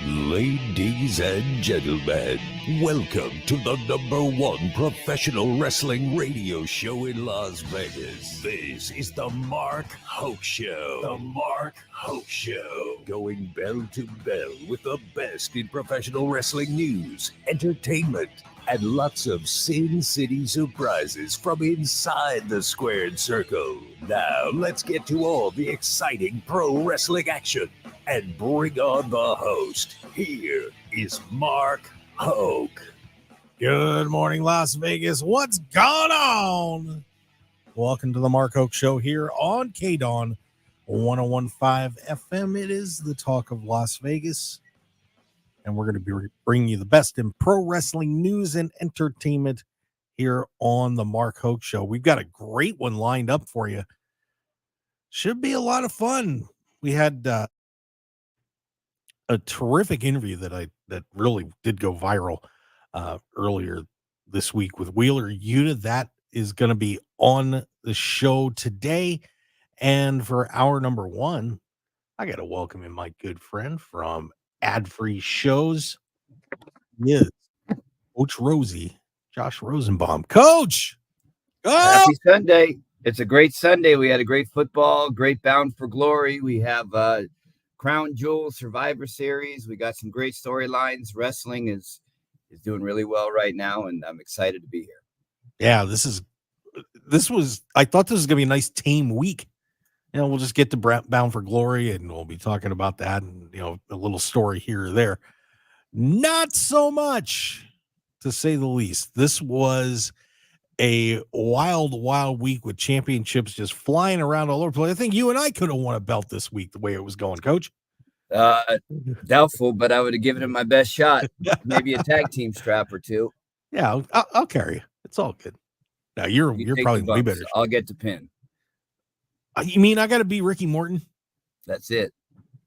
Ladies and gentlemen, welcome to the #1 professional wrestling radio show in Las Vegas. This is the Mark Hoke Show. The Mark Hoke Show. Going bell to bell with the best in professional wrestling news, entertainment, and lots of Sin City surprises from inside the squared circle. Now, let's get to all the exciting pro wrestling action and bring on the host. Here is Mark Hoke. Good morning, Las Vegas. What's going on? Welcome to the Mark Hoke Show here on KDAWN 101.5 FM. It is the talk of Las Vegas, and we're going to be bringing you the best in pro wrestling news and entertainment here on the Mark Hoke Show. We've got a great one lined up for you. Should be a lot of fun. We had a terrific interview that really did go viral earlier this week with Wheeler Yuta. That is going to be on the show today. And for hour number 1, I got to welcome in my good friend from Ad-Free Shows. Yes, Coach Rosey, Josh Rosenbaum. Coach! Happy Sunday. It's a great Sunday. We had a great football, great Bound for Glory. We have Crown Jewel Survivor Series. We got some great storylines. Wrestling is doing really well right now, and I'm excited to be here. Yeah, I thought this was gonna be a nice tame week. You know, we'll just get to Bound for Glory, and we'll be talking about that, and a little story here or there. Not so much, to say the least. This was a wild week with championships just flying around all over the place. I think you and I could have won a belt this week the way it was going, Coach. Doubtful, but I would have given it my best shot. Maybe a tag team strap or two. Yeah, I'll carry you. It's all good. Now you're probably way better. I'll get the pin. You mean I got to be Ricky Morton? That's it.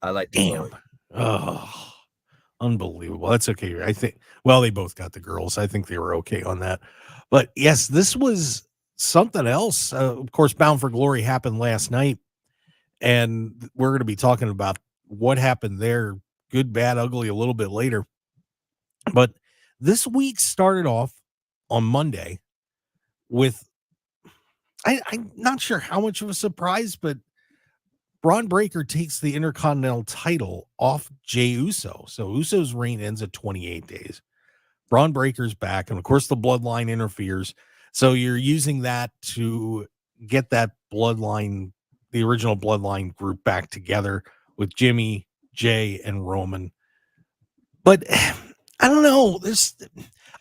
I like. Damn. Oh, unbelievable. That's okay. I think. Well, they both got the girls. I think they were okay on that. But yes, this was something else. Of course, Bound for Glory happened last night, and we're going to be talking about what happened there, good, bad, ugly, a little bit later. But this week started off on Monday with, I'm not sure how much of a surprise, but Braun Breaker takes the Intercontinental title off Jey Uso. So Uso's reign ends at 28 days. Braun Breaker's back, and of course the bloodline interferes. So you're using that to get that bloodline, the original bloodline group back together with Jimmy, Jay, and Roman. But I don't know.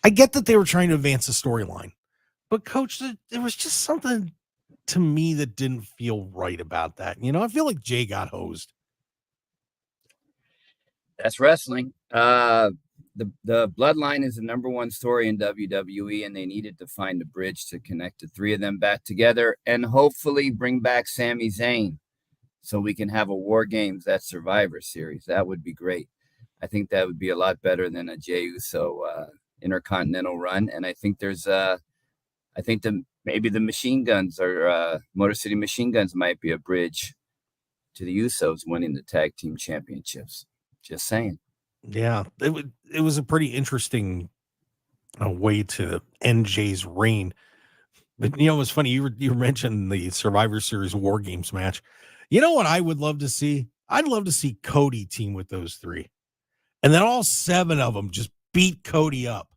I get that they were trying to advance the storyline, but Coach, there was just something to me that didn't feel right about that. I feel like Jay got hosed. That's wrestling. The bloodline is the #1 story in WWE, and they needed to find a bridge to connect the three of them back together and hopefully bring back Sami Zayn so we can have a War Games at Survivor Series. That would be great. I think that would be a lot better than a Jey Uso Intercontinental run. And I think maybe the Machine Guns or Motor City Machine Guns might be a bridge to the Usos winning the tag team championships. Just saying. Yeah, it was a pretty interesting way to end Jay's reign. But it was funny. You mentioned the Survivor Series War Games match. You know what I would love to see? I'd love to see Cody team with those three, and then all 7 of them just beat Cody up.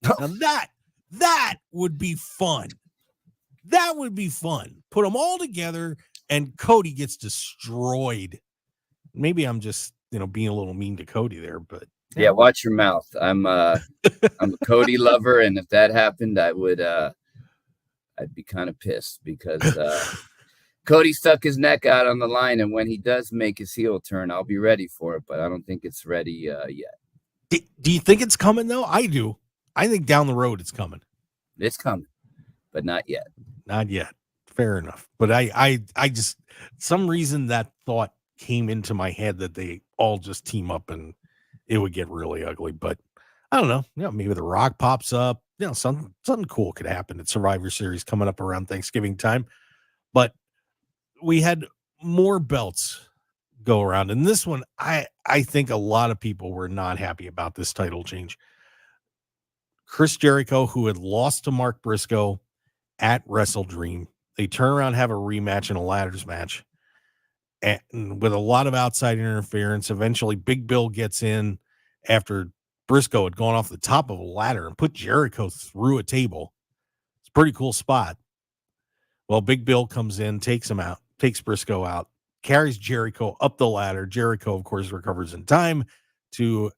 Now that would be fun. That would be fun. Put them all together, and Cody gets destroyed. Maybe I'm just being a little mean to Cody there, but yeah, watch your mouth. I'm a Cody lover, and if that happened, I'd be kind of pissed because Cody stuck his neck out on the line, and when he does make his heel turn, I'll be ready for it, but I don't think it's ready yet. Do you think it's coming though? I do. I think down the road it's coming. It's coming, but not yet. Not yet. Fair enough. But I just, some reason that thought came into my head that they all just team up and it would get really ugly. But I don't know. Maybe The Rock pops up. Something cool could happen at Survivor Series coming up around Thanksgiving time. But we had more belts go around. And this one, I think a lot of people were not happy about this title change. Chris Jericho, who had lost to Mark Briscoe at Wrestle Dream, they turn around, have a rematch in a ladders match, and with a lot of outside interference. Eventually, Big Bill gets in after Briscoe had gone off the top of a ladder and put Jericho through a table. It's a pretty cool spot. Well, Big Bill comes in, takes him out, takes Briscoe out, carries Jericho up the ladder. Jericho, of course, recovers in time to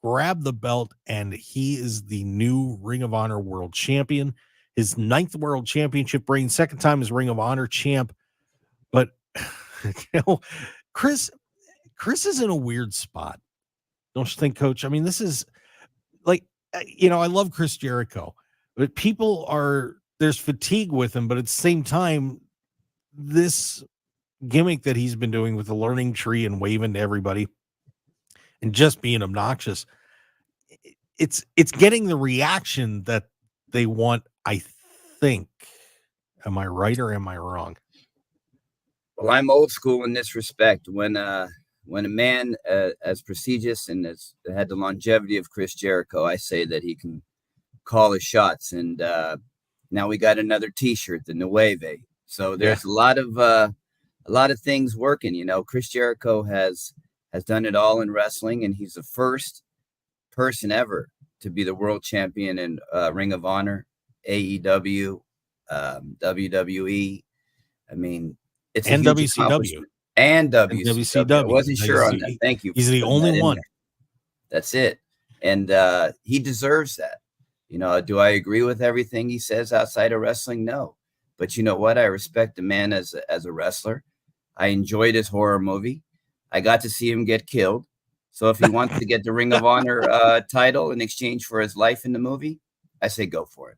grab the belt, and he is the new Ring of Honor World Champion. His 9th World Championship reign, second time as Ring of Honor champ. But Chris is in a weird spot, don't you think, Coach? I mean, this is like, I love Chris Jericho, but there's fatigue with him. But at the same time, this gimmick that he's been doing with the learning tree and waving to everybody and just being obnoxious, it's getting the reaction that they want, I think. Am I right or am I wrong? Well, I'm old school in this respect. When a man as prestigious and as had the longevity of Chris Jericho, I say that he can call his shots. And now we got another T-shirt, the Nueve. So there's a lot of things working. Chris Jericho has done it all in wrestling, and he's the first person ever to be the world champion in Ring of Honor, AEW, WWE. I mean, it's a huge WCW and WCW. I wasn't sure on that. Thank you. He's the only one. That's it. And he deserves that. Do I agree with everything he says outside of wrestling? No. But you know what? I respect the man as a wrestler. I enjoyed his horror movie. I got to see him get killed. So if he wants to get the Ring of Honor title in exchange for his life in the movie, I say go for it.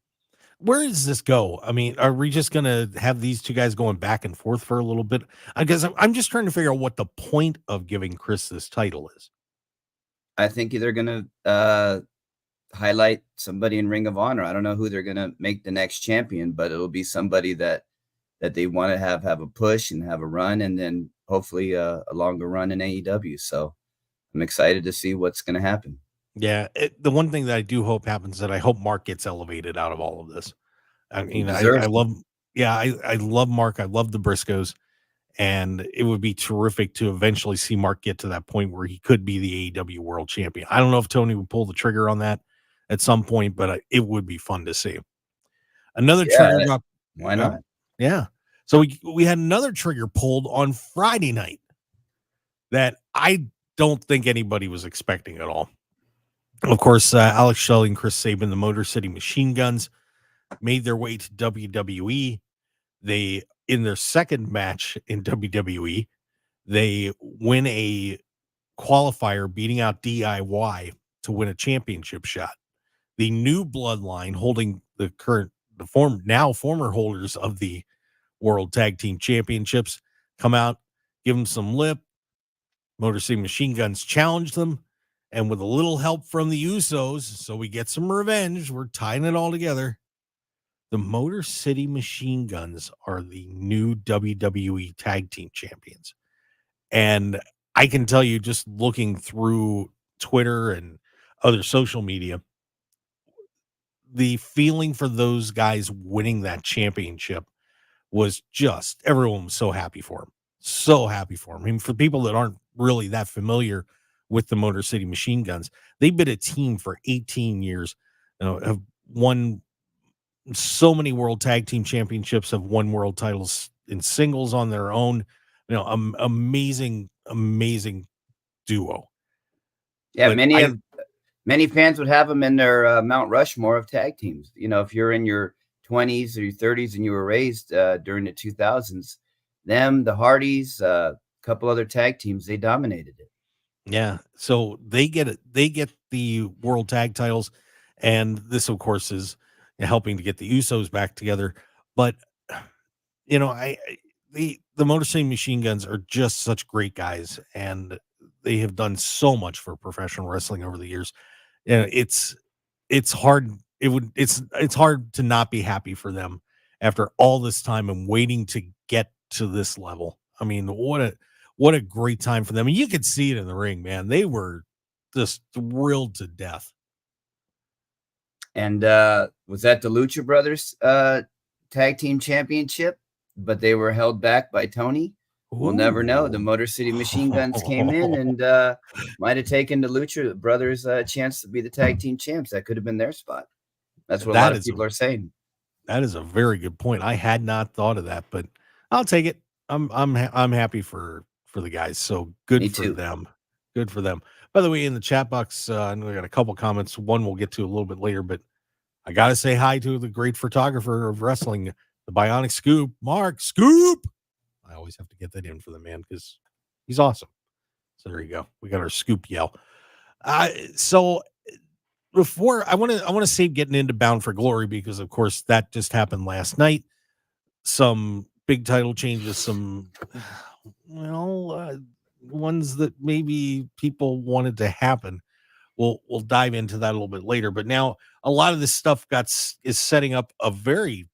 Where does this go? I mean, are we just going to have these two guys going back and forth for a little bit? I guess I'm just trying to figure out what the point of giving Chris this title is. I think they're going to highlight somebody in Ring of Honor. I don't know who they're going to make the next champion, but it'll be somebody that they want to have a push and have a run, and then hopefully a longer run in AEW. So I'm excited to see what's going to happen. Yeah, the one thing that I do hope happens is that I hope Mark gets elevated out of all of this. I mean, I love Mark. I love the Briscoes, and it would be terrific to eventually see Mark get to that point where he could be the AEW World Champion. I don't know if Tony would pull the trigger on that at some point, but it would be fun to see. Another trigger got, why not? Yeah. So we had another trigger pulled on Friday night that I don't think anybody was expecting at all. Of course, Alex Shelley and Chris Sabin, the Motor City Machine Guns, made their way to WWE. They, in their second match in WWE, they win a qualifier, beating out DIY to win a championship shot. The new bloodline, holding former holders of the World Tag Team Championships, come out, give them some lip. Motor City Machine Guns challenge them. And with a little help from the Usos, so we get some revenge, we're tying it all together. The Motor City Machine Guns are the new WWE Tag Team Champions. And I can tell you, just looking through Twitter and other social media, the feeling for those guys winning that championship was just, everyone was so happy for them. So happy for them. I mean, for people that aren't really that familiar with the Motor City Machine Guns, they've been a team for 18 years, have won so many World Tag Team Championships, have won world titles in singles on their own. Amazing duo. Yeah, but many fans would have them in their Mount Rushmore of tag teams. If you're in your 20s or your 30s and you were raised during the 2000s, the Hardys, a couple other tag teams, they dominated it. Yeah, so they get it. They get the world tag titles, and this, of course, is helping to get the Usos back together. But the Motor City Machine Guns are just such great guys, and they have done so much for professional wrestling over the years. It's hard. It's hard to not be happy for them after all this time and waiting to get to this level. I mean, what what a great time for them. And you could see it in the ring, man. They were just thrilled to death. And was that the Lucha Brothers tag team championship? But they were held back by Tony. We'll never know. The Motor City Machine Guns came in and might have taken the Lucha Brothers a chance to be the tag team champs. That could have been their spot. That's what a lot of people are saying. That is a very good point. I had not thought of that, but I'll take it. I'm happy for the guys. So good Me for too. them. Good for them. By the way, in the chat box, I know we got a couple comments. One we'll get to a little bit later, but I got to say hi to the great photographer of wrestling, the Bionic Scoop, Mark Scoop. I always have to get that in for the man because he's awesome. So there you go. We got our Scoop yell. So before I want to save getting into Bound for Glory because of course that just happened last night. Some big title changes, some ones that maybe people wanted to happen. We'll dive into that a little bit later. But now a lot of this stuff is setting up a very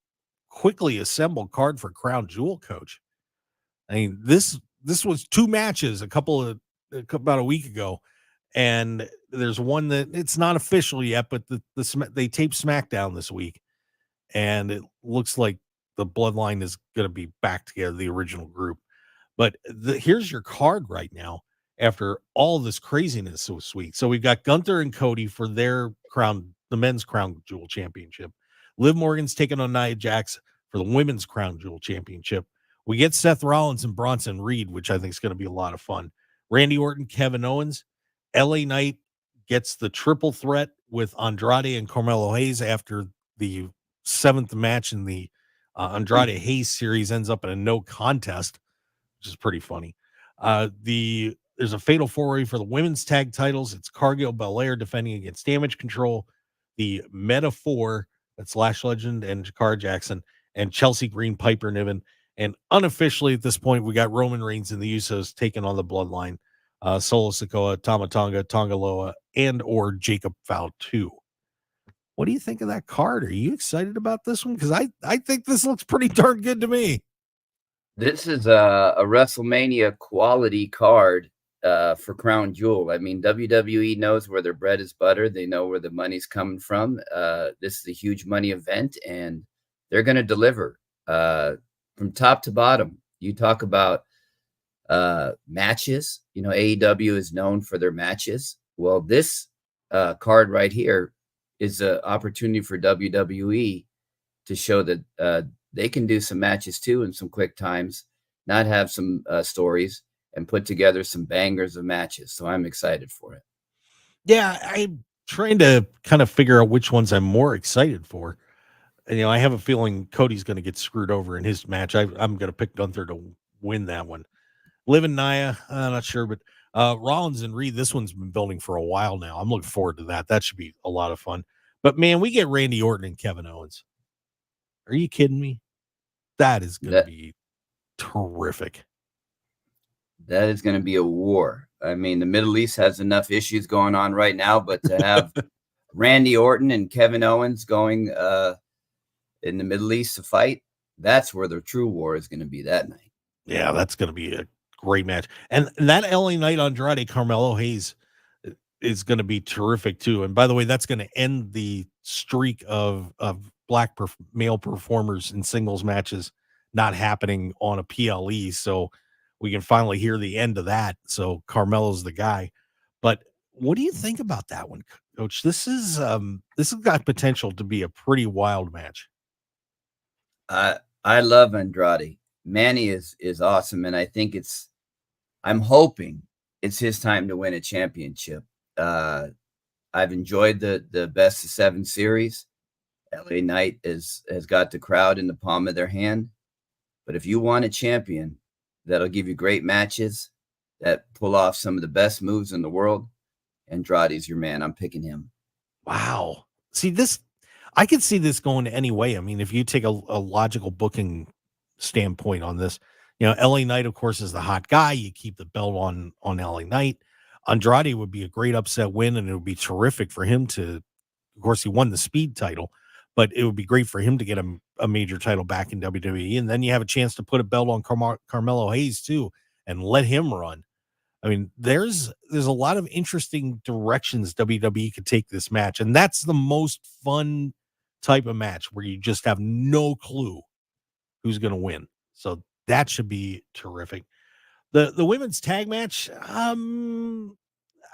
quickly assembled card for Crown Jewel, Coach. I mean, this was 2 matches about a week ago, and there's one that it's not official yet, but they taped SmackDown this week, and it looks like the Bloodline is going to be back together, the original group. But here's your card right now after all this craziness this week. So we've got Gunther and Cody for their the men's Crown Jewel Championship. Liv Morgan's taking on Nia Jax for the women's Crown Jewel Championship. We get Seth Rollins and Bronson Reed, which I think is going to be a lot of fun. Randy Orton, Kevin Owens. LA Knight gets the triple threat with Andrade and Carmelo Hayes after the 7th match in the Andrade Hayes series ends up in a no contest, which is pretty funny. There's a fatal 4-way for the women's tag titles. It's Cargill Belair defending against Damage Control. The Meta 4, that's Lash Legend and Jakara Jackson, and Chelsea Green, Piper Niven. And unofficially at this point, we got Roman Reigns and the Usos taking on the Bloodline. Solo Sikoa, Tama Tonga, Tonga Loa, and or Jacob Fatu. What do you think of that card? Are you excited about this one? Because I think this looks pretty darn good to me. This is a WrestleMania quality card for Crown Jewel. I mean, WWE knows where their bread is buttered. They know where the money's coming from. This is a huge money event, and they're going to deliver from top to bottom. You talk about matches. You know, AEW is known for their matches. Well, this card right here is an opportunity for WWE to show that they can do some matches too in some quick times, not have some stories, and put together some bangers of matches. So I'm excited for it. Yeah, I'm trying to kind of figure out which ones I'm more excited for. And, I have a feeling Cody's going to get screwed over in his match. I'm going to pick Gunther to win that one. Liv and Nia, I'm not sure, but Rollins and Reed, this one's been building for a while now. I'm looking forward to that. That should be a lot of fun. But, man, we get Randy Orton and Kevin Owens. Are you kidding me? That is going to be terrific. That is going to be a war. I mean, the Middle East has enough issues going on right now, but to have Randy Orton and Kevin Owens going in the Middle East to fight, that's where the true war is going to be that night. Yeah, that's going to be a great match. And that LA Knight Andrade Carmelo Hayes is going to be terrific too. And by the way, that's going to end the streak of black male performers in singles matches not happening on a PLE. So we can finally hear the end of that. So Carmelo's the guy. But what do you think about that one, Coach? This has got potential to be a pretty wild match. I love Andrade. Manny is awesome, and I think I'm hoping it's his time to win a championship. I've enjoyed the best of 7 series. LA Knight has got the crowd in the palm of their hand. But if you want a champion that'll give you great matches, that pull off some of the best moves in the world, Andrade's your man. I'm picking him. Wow. See, I could see this going any way. I mean, if you take a logical booking standpoint on this, LA Knight, of course, is the hot guy. You keep the belt on LA Knight. Andrade would be a great upset win, and it would be terrific for him to, of course, he won the speed title, but it would be great for him to get a major title back in WWE. And then you have a chance to put a belt on Carmelo Hayes too, and let him run. I mean, there's a lot of interesting directions WWE could take this match, and that's the most fun type of match where you just have no clue who's going to win. So that should be terrific. The women's tag match, I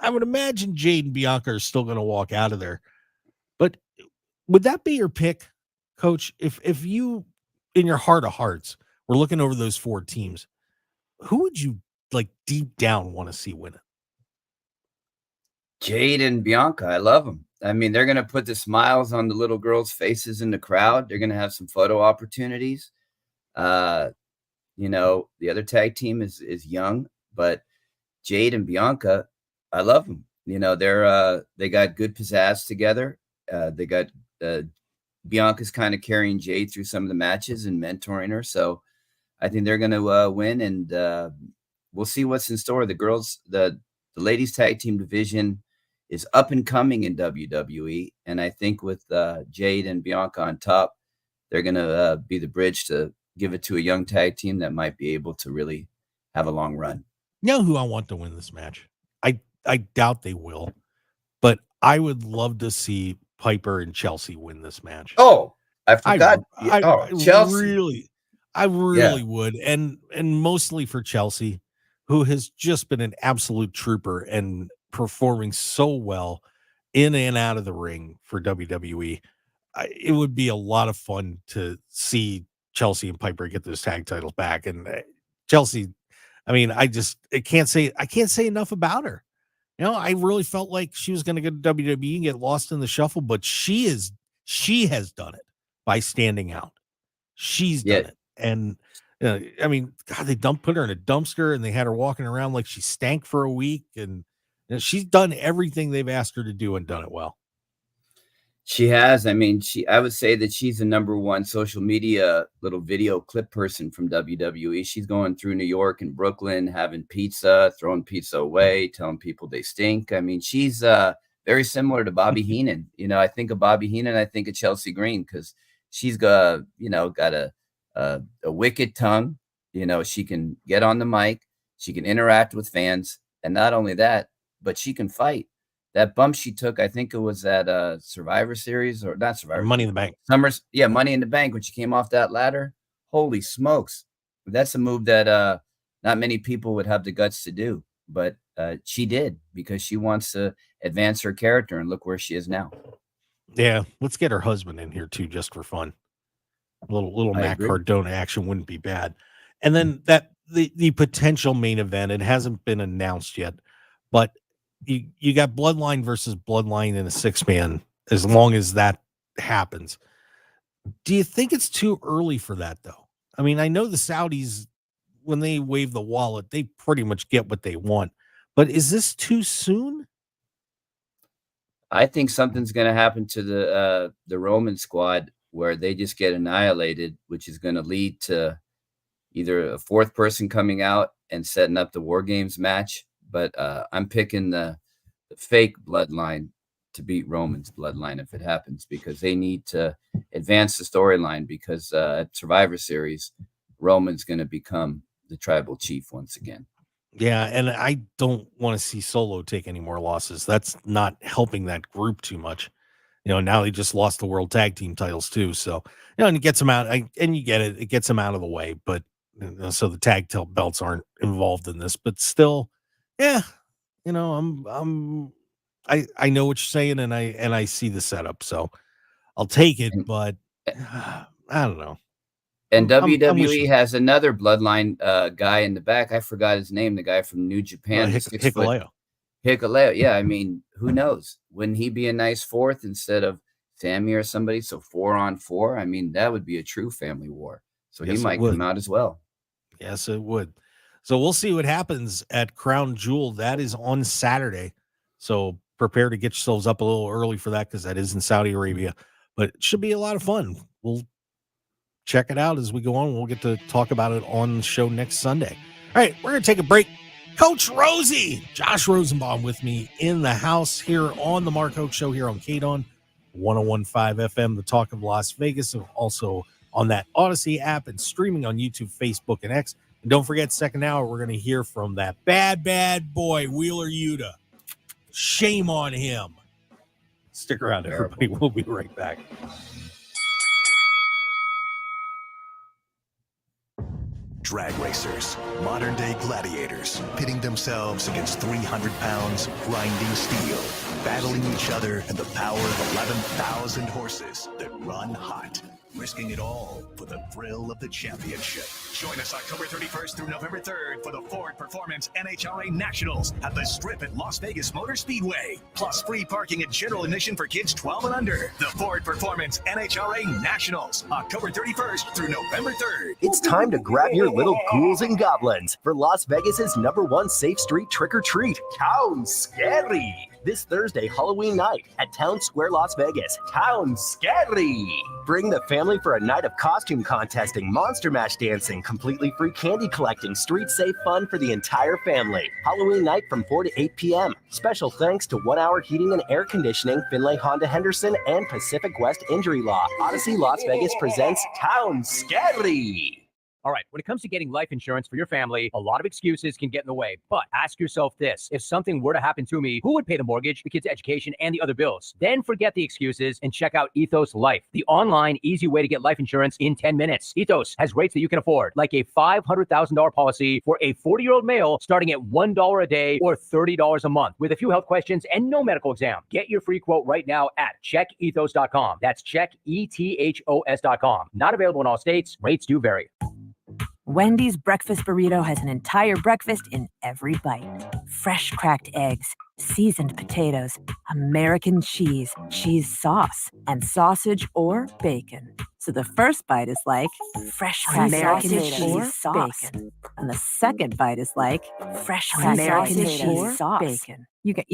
would imagine Jade and Bianca are still going to walk out of there. But would that be your pick, Coach? If you, in your heart of hearts, were looking over those 4 teams, who would you like deep down want to see win it? Jade and Bianca, I love them. I mean, they're going to put the smiles on the little girls' faces in the crowd. They're going to have some photo opportunities. The other tag team is young, but Jade and Bianca, I love them. They got good pizzazz together. They got Bianca's kind of carrying Jade through some of the matches and mentoring her. So I think they're going to win, and we'll see what's in store. The ladies tag team division is up and coming in WWE, and I think with Jade and Bianca on top, they're going to be the bridge to give it to a young tag team that might be able to really have a long run. You know who I want to win this match? I doubt they will, but I would love to see Piper and Chelsea win this match. Oh, I forgot. Chelsea. I really Yeah. would. And mostly for Chelsea, who has just been an absolute trooper and performing so well in and out of the ring for WWE. It would be a lot of fun to see Chelsea and Piper get those tag titles back. And Chelsea, I mean, I can't say enough about her. I really felt like she was going to go to WWE and get lost in the shuffle, but she has done it by standing out. She's done it. And I mean, God, they put her in a dumpster and they had her walking around like she stank for a week. And she's done everything they've asked her to do and done it well. She has. I mean, I would say that she's the number one social media little video clip person from WWE. She's going through New York and Brooklyn, having pizza, throwing pizza away, telling people they stink. I mean, she's very similar to Bobby Heenan. I think of Bobby Heenan, I think of Chelsea Green, because she's got a wicked tongue. She can get on the mic, she can interact with fans, and not only that, but she can fight. That bump she took, I think it was at Survivor Series, or not Survivor, Money in the Bank. Money in the Bank, when she came off that ladder. Holy smokes. That's a move that not many people would have the guts to do, but she did, because she wants to advance her character, and look where she is now. Yeah, let's get her husband in here too, just for fun. A little Matt Cardona action wouldn't be bad. And then the potential main event, it hasn't been announced yet, but you got Bloodline versus Bloodline in a 6-man, as long as that happens. Do you think it's too early for that, though? I mean, I know the Saudis, when they wave the wallet, they pretty much get what they want, but is this too soon? I think something's going to happen to the Roman squad where they just get annihilated, which is going to lead to either a 4th person coming out and setting up the War Games match. But I'm picking the fake Bloodline to beat Roman's Bloodline if it happens, because they need to advance the storyline, because at Survivor Series, Roman's going to become the tribal chief once again. Yeah, and I don't want to see Solo take any more losses. That's not helping that group too much. Now they just lost the world tag team titles too. So, and it gets them out, and you get it. It gets them out of the way, but so the tag title belts aren't involved in this, but still, yeah, I know what you're saying, and I see the setup, so I'll take it, but I don't know. And WWE has another Bloodline guy in the back. I forgot his name, the guy from New Japan. Hikuleo. Yeah, I mean, who knows? Wouldn't he be a nice 4th instead of Sammy or somebody? So 4-on-4. I mean, that would be a true family war. So yes, he might come out as well. Yes, it would. So we'll see what happens at Crown Jewel. That is on Saturday. So prepare to get yourselves up a little early for that, because that is in Saudi Arabia. But it should be a lot of fun. We'll check it out as we go on. We'll get to talk about it on the show next Sunday. All right, we're going to take a break. Coach Rosey, Josh Rosenbaum with me in the house here on the Mark Hoke Show here on KDAWN 101.5 FM, the talk of Las Vegas, and also on that Odyssey app and streaming on YouTube, Facebook, and X. Don't forget, second hour, we're going to hear from that bad boy, Wheeler Yuta. Shame on him. Stick around, everybody. We'll be right back. Drag racers, modern-day gladiators, pitting themselves against 300 pounds grinding steel, battling each other and the power of 11,000 horses that run hot, risking it all for the thrill of the championship. Join us October 31st through November 3rd for the Ford Performance NHRA Nationals at the Strip at Las Vegas Motor Speedway, plus free parking and general admission for kids 12 and under. The Ford Performance NHRA Nationals, October 31st through November 3rd. It's time to grab your little ghouls and goblins for Las Vegas's #1 safe street trick-or-treat, Town Scary. This Thursday, Halloween night at Town Square, Las Vegas. Town Scary. Bring the family for a night of costume contesting, monster mash dancing, completely free candy collecting, street safe fun for the entire family. Halloween night from 4 to 8 p.m. Special thanks to 1 Hour Heating and Air Conditioning, Finlay Honda Henderson, and Pacific West Injury Law. Odyssey Las Vegas presents Town Scary. All right, when it comes to getting life insurance for your family, a lot of excuses can get in the way. But ask yourself this: if something were to happen to me, who would pay the mortgage, the kids' education, and the other bills? Then forget the excuses and check out Ethos Life, the online, easy way to get life insurance in 10 minutes. Ethos has rates that you can afford, like a $500,000 policy for a 40-year-old male starting at $1 a day or $30 a month, with a few health questions and no medical exam. Get your free quote right now at checkethos.com. That's checkethos.com. Not available in all states. Rates do vary. Wendy's breakfast burrito has an entire breakfast in every bite. Fresh cracked eggs, seasoned potatoes, American cheese, cheese sauce, and sausage or bacon. So the first bite is like fresh cracked American cheese sauce. Bacon. And the second bite is like fresh cracked American cheese sauce. Bacon. You get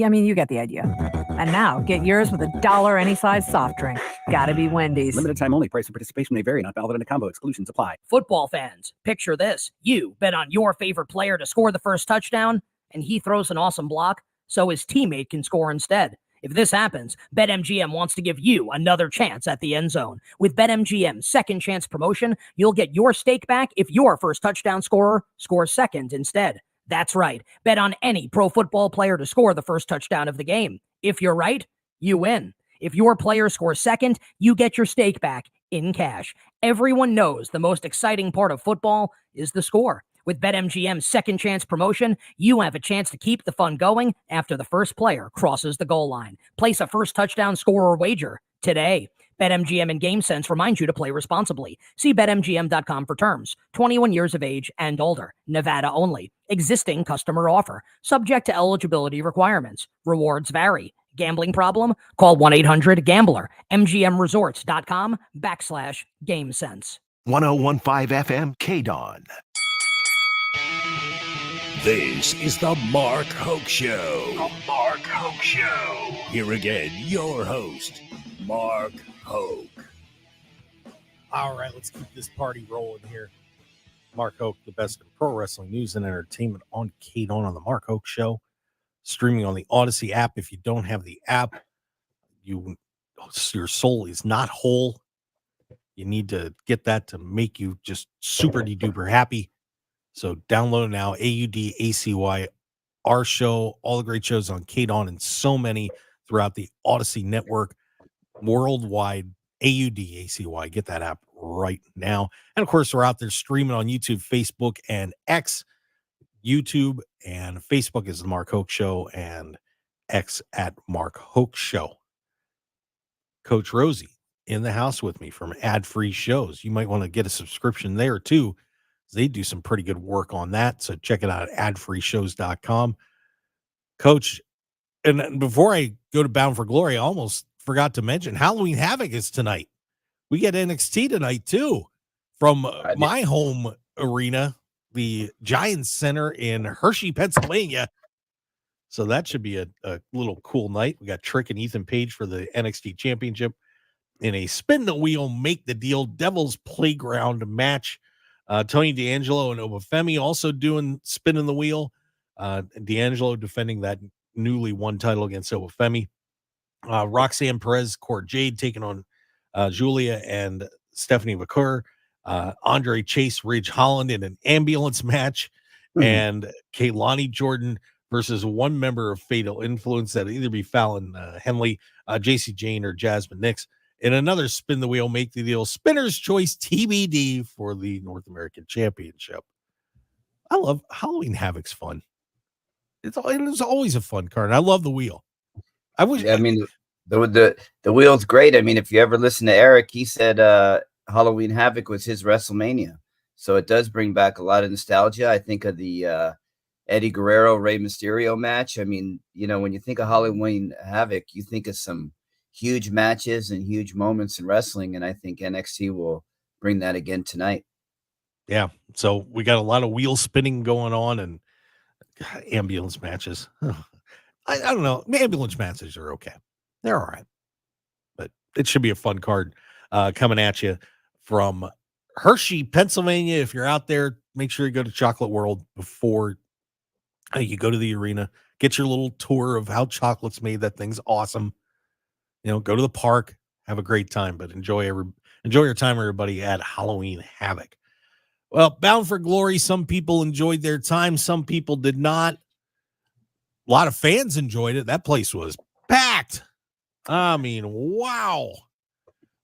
the idea. And now get yours with $1 any size soft drink. Gotta be Wendy's. Limited time only. Price and participation may vary. Not valid in a combo. Exclusions apply. Football fans, picture this. You bet on your favorite player to score the first touchdown, and he throws an awesome block so his teammate can score instead. If this happens, BetMGM wants to give you another chance at the end zone. With BetMGM's second chance promotion, you'll get your stake back if your first touchdown scorer scores second instead. That's right. Bet on any pro football player to score the first touchdown of the game. If you're right, you win. If your player scores second, you get your stake back in cash. Everyone knows the most exciting part of football is the score. With BetMGM's second chance promotion, you have a chance to keep the fun going after the first player crosses the goal line. Place a first touchdown scorer wager today. BetMGM and GameSense remind you to play responsibly. See BetMGM.com for terms. 21 years of age and older. Nevada only. Existing customer offer. Subject to eligibility requirements. Rewards vary. Gambling problem? Call 1-800-GAMBLER. MGMResorts.com/GameSense. 1015 FM KDAWN. This is the Mark Hoke Show. The Mark Hoke Show. Here again, your host, Mark Hoke. All right, let's keep this party rolling here. Mark Hoke, the best in pro wrestling news and entertainment on KDAWN on the Mark Hoke Show. Streaming on the Odyssey app. If you don't have the app, your soul is not whole. You need to get that to make you just super duper happy. So download now, AUDACY, our show, all the great shows on KDAWN and so many throughout the Odyssey network, worldwide, AUDACY. Get that app right now. And of course, we're out there streaming on YouTube, Facebook, and X. YouTube and Facebook is the Mark Hoke Show and X at Mark Hoke Show. Coach Rosey in the house with me from Ad-Free Shows. You might want to get a subscription there too. They do some pretty good work on that. So check it out at adfreeshows.com. Coach, and before I go to Bound for Glory, I almost forgot to mention Halloween Havoc is tonight. We get NXT tonight too from my home arena, the Giants Center in Hershey, Pennsylvania. So that should be a little cool night. We got Trick and Ethan Page for the NXT Championship in a spin the wheel, make the deal, Devil's Playground match. Tony D'Angelo and Obafemi also doing spinning the wheel. D'Angelo defending that newly won title against Obafemi. Roxanne Perez, Court Jade taking on Julia and Stephanie Vacour. Andre Chase Ridge Holland in an ambulance match, and Kaylani Jordan versus one member of Fatal Influence. That'll either be Fallon Henley, JC Jane, or Jasmine Nix in another spin the wheel, make the deal, spinner's choice TBD for the North American Championship. I love Halloween Havoc's fun. It's always a fun card. I love the wheel. I wish. I mean, the wheel's great. I mean, if you ever listen to Eric, he said Halloween Havoc was his WrestleMania, so it does bring back a lot of nostalgia. I think of the Eddie Guerrero Rey Mysterio match. I mean, you know, when you think of Halloween Havoc, you think of some huge matches and huge moments in wrestling, and I think NXT will bring that again tonight. Yeah, so we got a lot of wheel spinning going on and ambulance matches. I don't know. Ambulance matches are okay. They're all right. But it should be a fun card coming at you from Hershey, Pennsylvania. If you're out there, make sure you go to Chocolate World before you go to the arena. Get your little tour of how chocolate's made. That thing's awesome. You know, go to the park, have a great time, but enjoy your time, everybody, at Halloween Havoc. Well, Bound for Glory, some people enjoyed their time, some people did not. A lot of fans enjoyed it. That place was packed. I mean, wow.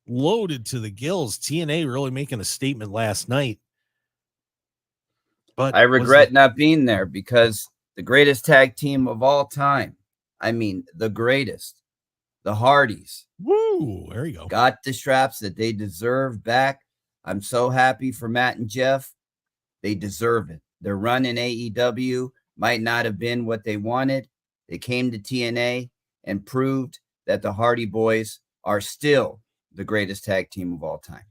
Loaded to the gills. TNA really making a statement last night. But I regret not being there because the greatest tag team of all time, I mean, the greatest, the Hardys. Woo, there you go. Got the straps that they deserve back. I'm so happy for Matt and Jeff. They deserve it. Their run in AEW might not have been what they wanted. They came to TNA and proved that the Hardy Boys are still the greatest tag team of all time.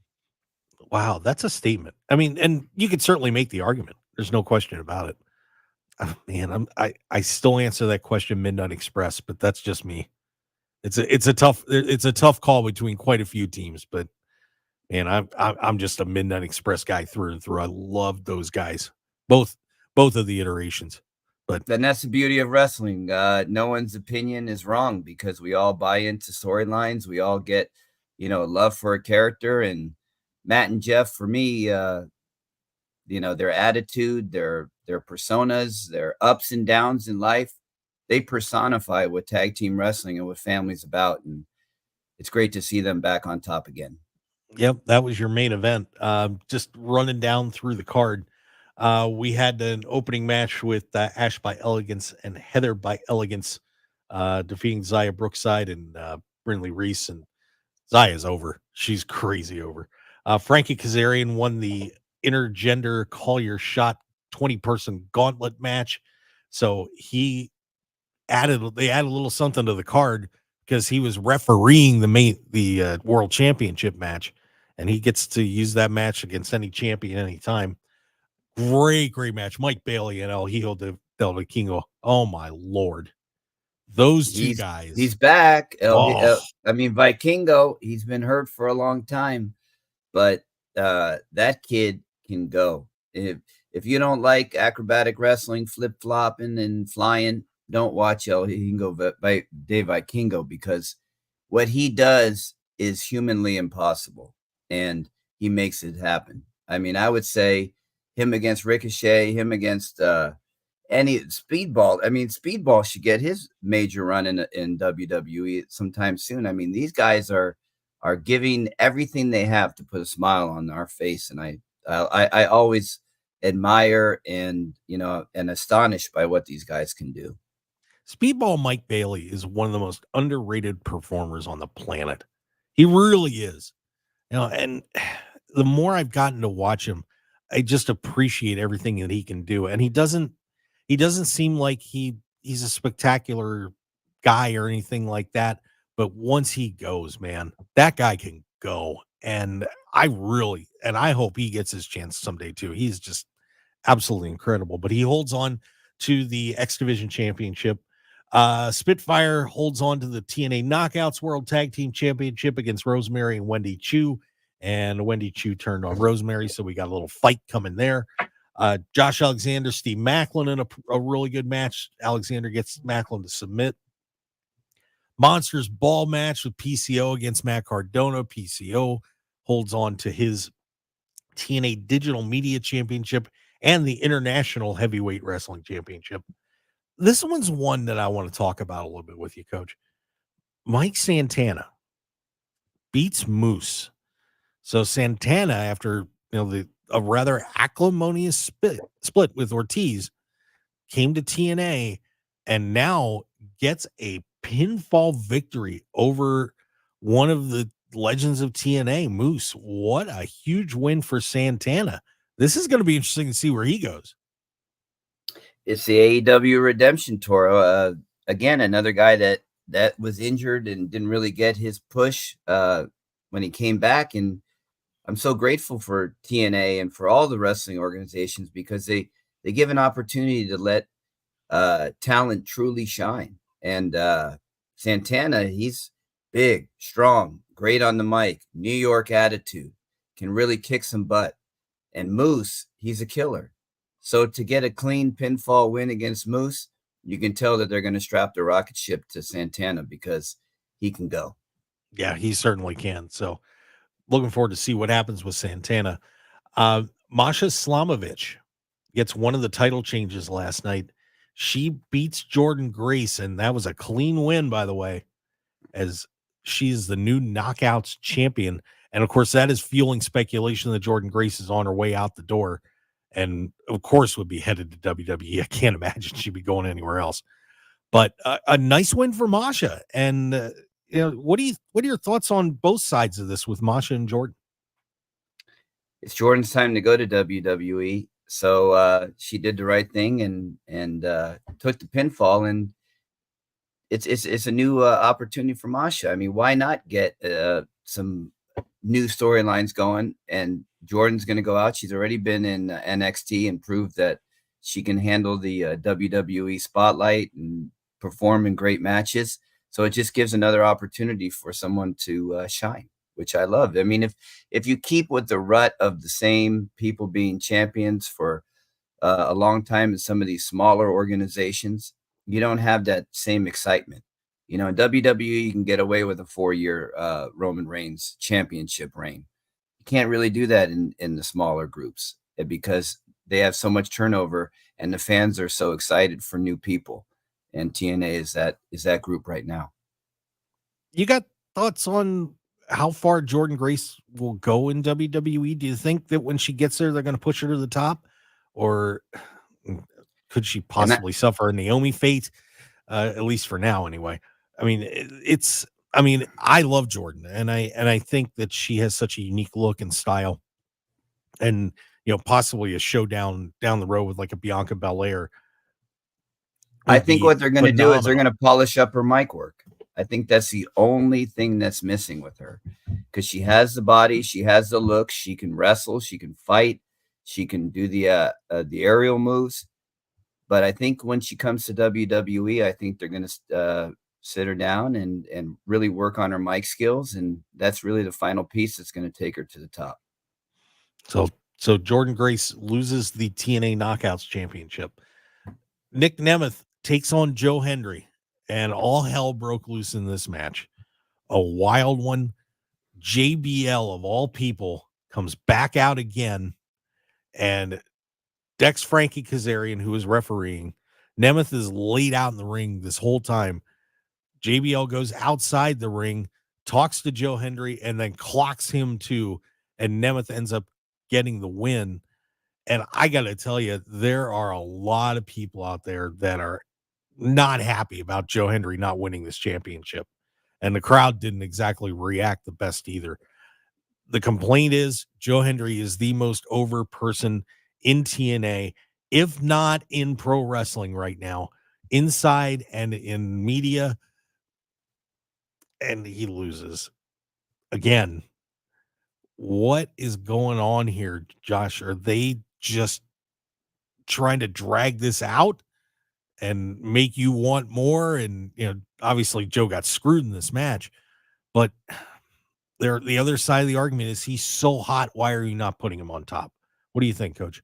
Wow, that's a statement. I mean, and you could certainly make the argument. There's no question about it. Oh, man, I still answer that question Midnight Express, but that's just me. It's a tough call between quite a few teams, but man, I'm just a Midnight Express guy through and through. I love those guys, both of the iterations. But then that's the beauty of wrestling. No one's opinion is wrong because we all buy into storylines. We all get, love for a character. And Matt and Jeff, for me, their attitude, their personas, their ups and downs in life, they personify what tag team wrestling and what family's about. And it's great to see them back on top again. Yep, that was your main event. Just running down through the card. We had an opening match with Ash by Elegance and Heather by Elegance, defeating Zaya Brookside and Brinley Reese. And Zaya's over. She's crazy over. Frankie Kazarian won the intergender call your shot 20-person gauntlet match. So they added a little something to the card because he was refereeing the world championship match, and he gets to use that match against any champion anytime. Great match. Mike Bailey and El Hijo del Vikingo. Oh my Lord. Those two guys. He's back. Vikingo, he's been hurt for a long time, but that kid can go. If you don't like acrobatic wrestling, flip-flopping and flying, don't watch El Hijo del Vikingo because what he does is humanly impossible, and he makes it happen. I mean, I would say him against Ricochet, him against any Speedball. I mean, Speedball should get his major run in WWE sometime soon. I mean, these guys are giving everything they have to put a smile on our face, and I always admire and astonished by what these guys can do. Speedball Mike Bailey is one of the most underrated performers on the planet. He really is. And the more I've gotten to watch him, I just appreciate everything that he can do. And he doesn't seem like he's a spectacular guy or anything like that. But once he goes, man, that guy can go. And I hope he gets his chance someday too. He's just absolutely incredible. But he holds on to the X Division Championship. Spitfire holds on to the TNA Knockouts World Tag Team Championship against Rosemary and Wendy Chu. And Wendy Chu turned on Rosemary, so we got a little fight coming there. Josh Alexander, Steve Macklin in a really good match. Alexander gets Macklin to submit. Monsters Ball match with PCO against Matt Cardona. PCO holds on to his TNA Digital Media Championship and the International Heavyweight Wrestling Championship. This one's one that I want to talk about a little bit with you, Coach. Mike Santana beats Moose. So Santana, after a rather acrimonious split with Ortiz, came to TNA and now gets a pinfall victory over one of the legends of TNA, Moose. What a huge win for Santana. This is going to be interesting to see where he goes. It's the AEW Redemption Tour. Again, another guy that was injured and didn't really get his push when he came back. And I'm so grateful for TNA and for all the wrestling organizations because they give an opportunity to let talent truly shine. And Santana, he's big, strong, great on the mic, New York attitude, can really kick some butt. And Moose, he's a killer. So to get a clean pinfall win against Moose, you can tell that they're going to strap the rocket ship to Santana because he can go. Yeah, he certainly can. So looking forward to see what happens with Santana. Masha Slamovich gets one of the title changes last night. She beats Jordan Grace, and that was a clean win, by the way, as she is the new Knockouts champion. And, of course, that is fueling speculation that Jordan Grace is on her way out the door and, of course, would be headed to WWE. I can't imagine she'd be going anywhere else. But a nice win for Masha. And, what are your thoughts on both sides of this with Masha and Jordan? It's Jordan's time to go to WWE. So she did the right thing and took the pinfall, and it's a new opportunity for Masha. I mean, why not get some new storylines going? And Jordan's going to go out. She's already been in NXT and proved that she can handle the WWE spotlight and perform in great matches. So it just gives another opportunity for someone to shine, which I love. I mean, if you keep with the rut of the same people being champions for a long time in some of these smaller organizations, you don't have that same excitement. In WWE, you can get away with a 4-year Roman Reigns championship reign. You can't really do that in the smaller groups because they have so much turnover and the fans are so excited for new people. And TNA is that group right now. You got thoughts on how far Jordan Grace will go in WWE? Do you think that when she gets there, they're going to push her to the top? Or could she possibly suffer a Naomi fate? At least for now, anyway. I mean, I love Jordan, and I think that she has such a unique look and style, and possibly a showdown down the road with like a Bianca Belair. I think what they're going to do is they're going to polish up her mic work. I think that's the only thing that's missing with her, because she has the body, she has the look, she can wrestle, she can fight, she can do the aerial moves. But I think when she comes to WWE, I think they're going to sit her down and really work on her mic skills, and that's really the final piece that's going to take her to the top. So Jordan Grace loses the TNA Knockouts Championship. Nick Nemeth takes on Joe Hendry, and all hell broke loose in this match. A wild one. JBL, of all people, comes back out again, and Dex Frankie Kazarian, who is refereeing, Nemeth is laid out in the ring this whole time. JBL goes outside the ring, talks to Joe Hendry, and then clocks him too, and Nemeth ends up getting the win. And I got to tell you, there are a lot of people out there that are not happy about Joe Hendry not winning this championship. And the crowd didn't exactly react the best either. The complaint is Joe Hendry is the most over person in TNA, if not in pro wrestling right now, inside and in media. And he loses again. What is going on here, Josh? Are they just trying to drag this out and make you want more? And obviously Joe got screwed in this match, but the other side of the argument is he's so hot. Why are you not putting him on top? What do you think, Coach?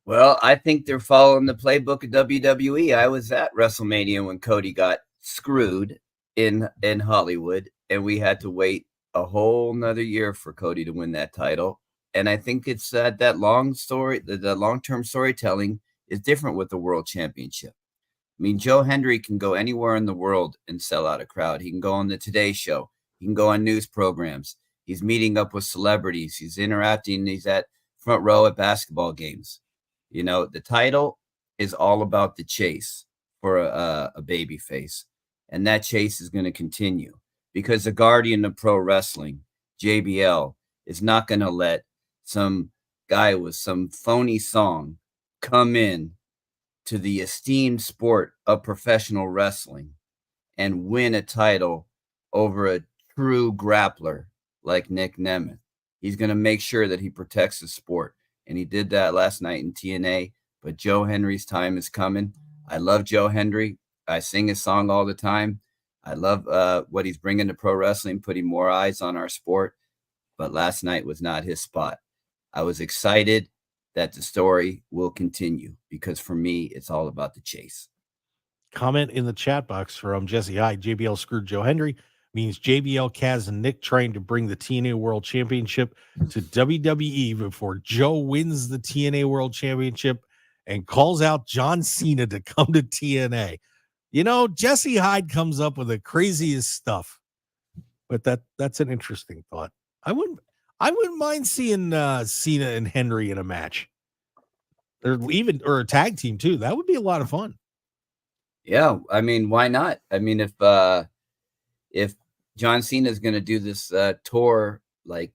Well, I think they're following the playbook of WWE. I was at WrestleMania when Cody got screwed in Hollywood, and we had to wait a whole nother year for Cody to win that title. And I think it's that long story, the long-term storytelling is different with the world championship. I mean, Joe Hendry can go anywhere in the world and sell out a crowd. He can go on the Today Show. He can go on news programs. He's meeting up with celebrities. He's interacting. He's at front row at basketball games. You know, the title is all about the chase for a baby face. And that chase is going to continue because the guardian of pro wrestling, JBL, is not going to let some guy with some phony song come in to the esteemed sport of professional wrestling and win a title over a true grappler like Nick Nemeth. He's going to make sure that he protects the sport. And he did that last night in TNA. But Joe Hendry's time is coming. I love Joe Hendry. I sing his song all the time. I love what he's bringing to pro wrestling, putting more eyes on our sport. But last night was not his spot. I was excited that the story will continue because for me, it's all about the chase. Comment in the chat box from Jesse Hyde. JBL screwed Joe Hendry. Means JBL, Kaz, and Nick trying to bring the TNA World Championship to WWE before Joe wins the TNA World Championship and calls out John Cena to come to TNA. You know, Jesse Hyde comes up with the craziest stuff, but that's an interesting thought. I wouldn't mind seeing Cena and Henry in a match, or a tag team too. That would be a lot of fun. Yeah, I mean, why not? I mean, if John Cena is going to do this tour like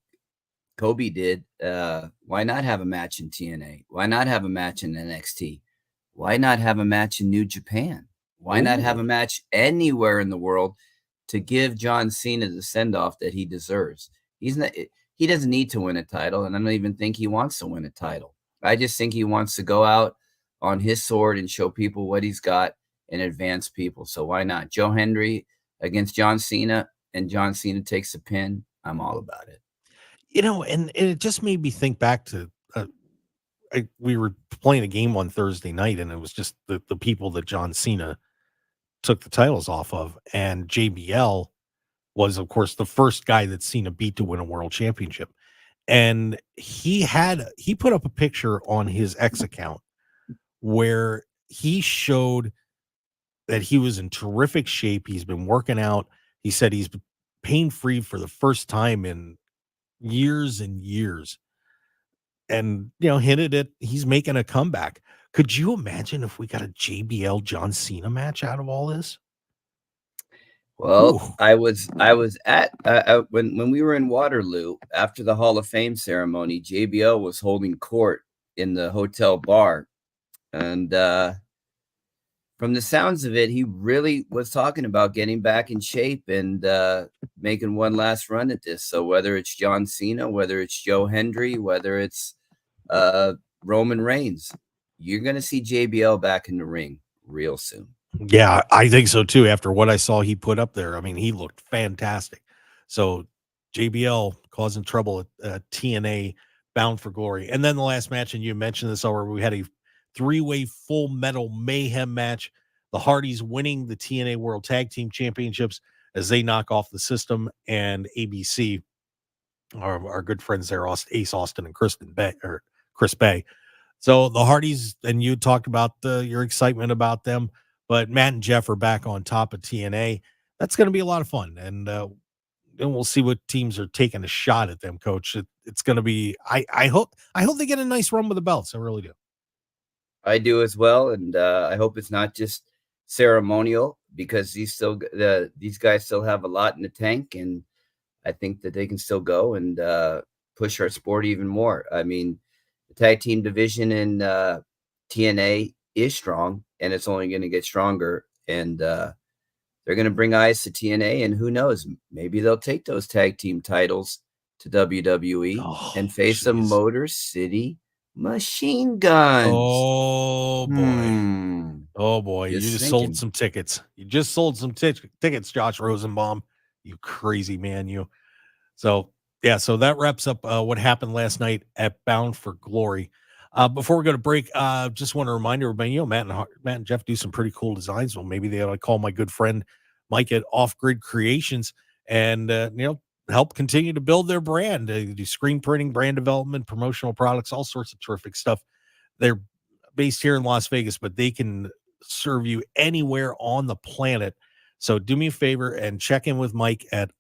Kobe did, why not have a match in TNA? Why not have a match in NXT? Why not have a match in New Japan? Why not have a match anywhere in the world to give John Cena the send-off that he deserves? He doesn't need to win a title, and I don't even think he wants to win a title. I just think he wants to go out on his sword and show people what he's got and advance people. So why not? Joe Hendry against John Cena, and John Cena takes the pin. I'm all about it. You know, and it just made me think back to we were playing a game on Thursday night, and it was just the people that John Cena took the titles off of, and JBL was, of course, the first guy that Cena beat to win a world championship. And he put up a picture on his X account where he showed that he was in terrific shape. He's been working out. He said he's pain-free for the first time in years and years. And, you know, hinted at he's making a comeback. Could you imagine if we got a JBL John Cena match out of all this? Well, Ooh. I was at when we were in Waterloo after the Hall of Fame ceremony. JBL was holding court in the hotel bar, and from the sounds of it, he really was talking about getting back in shape and making one last run at this. So whether it's John Cena, whether it's Joe Hendry, whether it's Roman Reigns, you're going to see JBL back in the ring real soon. Yeah, I think so too. After what I saw he put up there, I mean, he looked fantastic. So JBL causing trouble at TNA Bound for Glory. And then the last match, and you mentioned this already, we had a three-way Full Metal Mayhem match. The Hardys winning the TNA World Tag Team Championships as they knock off the System and ABC, our good friends there, Ace Austin and Chris Bay. So the Hardys, and you talked about your excitement about them, but Matt and Jeff are back on top of TNA. That's going to be a lot of fun, and we'll see what teams are taking a shot at them, Coach. It's going to be. I hope they get a nice run with the belts. I really do. I do as well, and I hope it's not just ceremonial because these guys still have a lot in the tank, and I think that they can still go and push our sport even more. I mean, the tag team division in TNA is strong, and it's only going to get stronger. And they're going to bring eyes to TNA, and who knows? Maybe they'll take those tag team titles to WWE and face some Motor City Machine Guns. Oh boy! Oh boy! You just sold some tickets. You just sold some tickets, Josh Rosenbaum. You crazy man, you. So yeah, so that wraps up what happened last night at Bound for Glory. Before we go to break, just want to remind everybody, you know, Matt and Jeff do some pretty cool designs. Well, maybe they ought to call my good friend Mike at Off Grid Creations and help continue to build their brand. They do screen printing, brand development, promotional products, all sorts of terrific stuff. They're based here in Las Vegas, but they can serve you anywhere on the planet. So do me a favor and check in with Mike at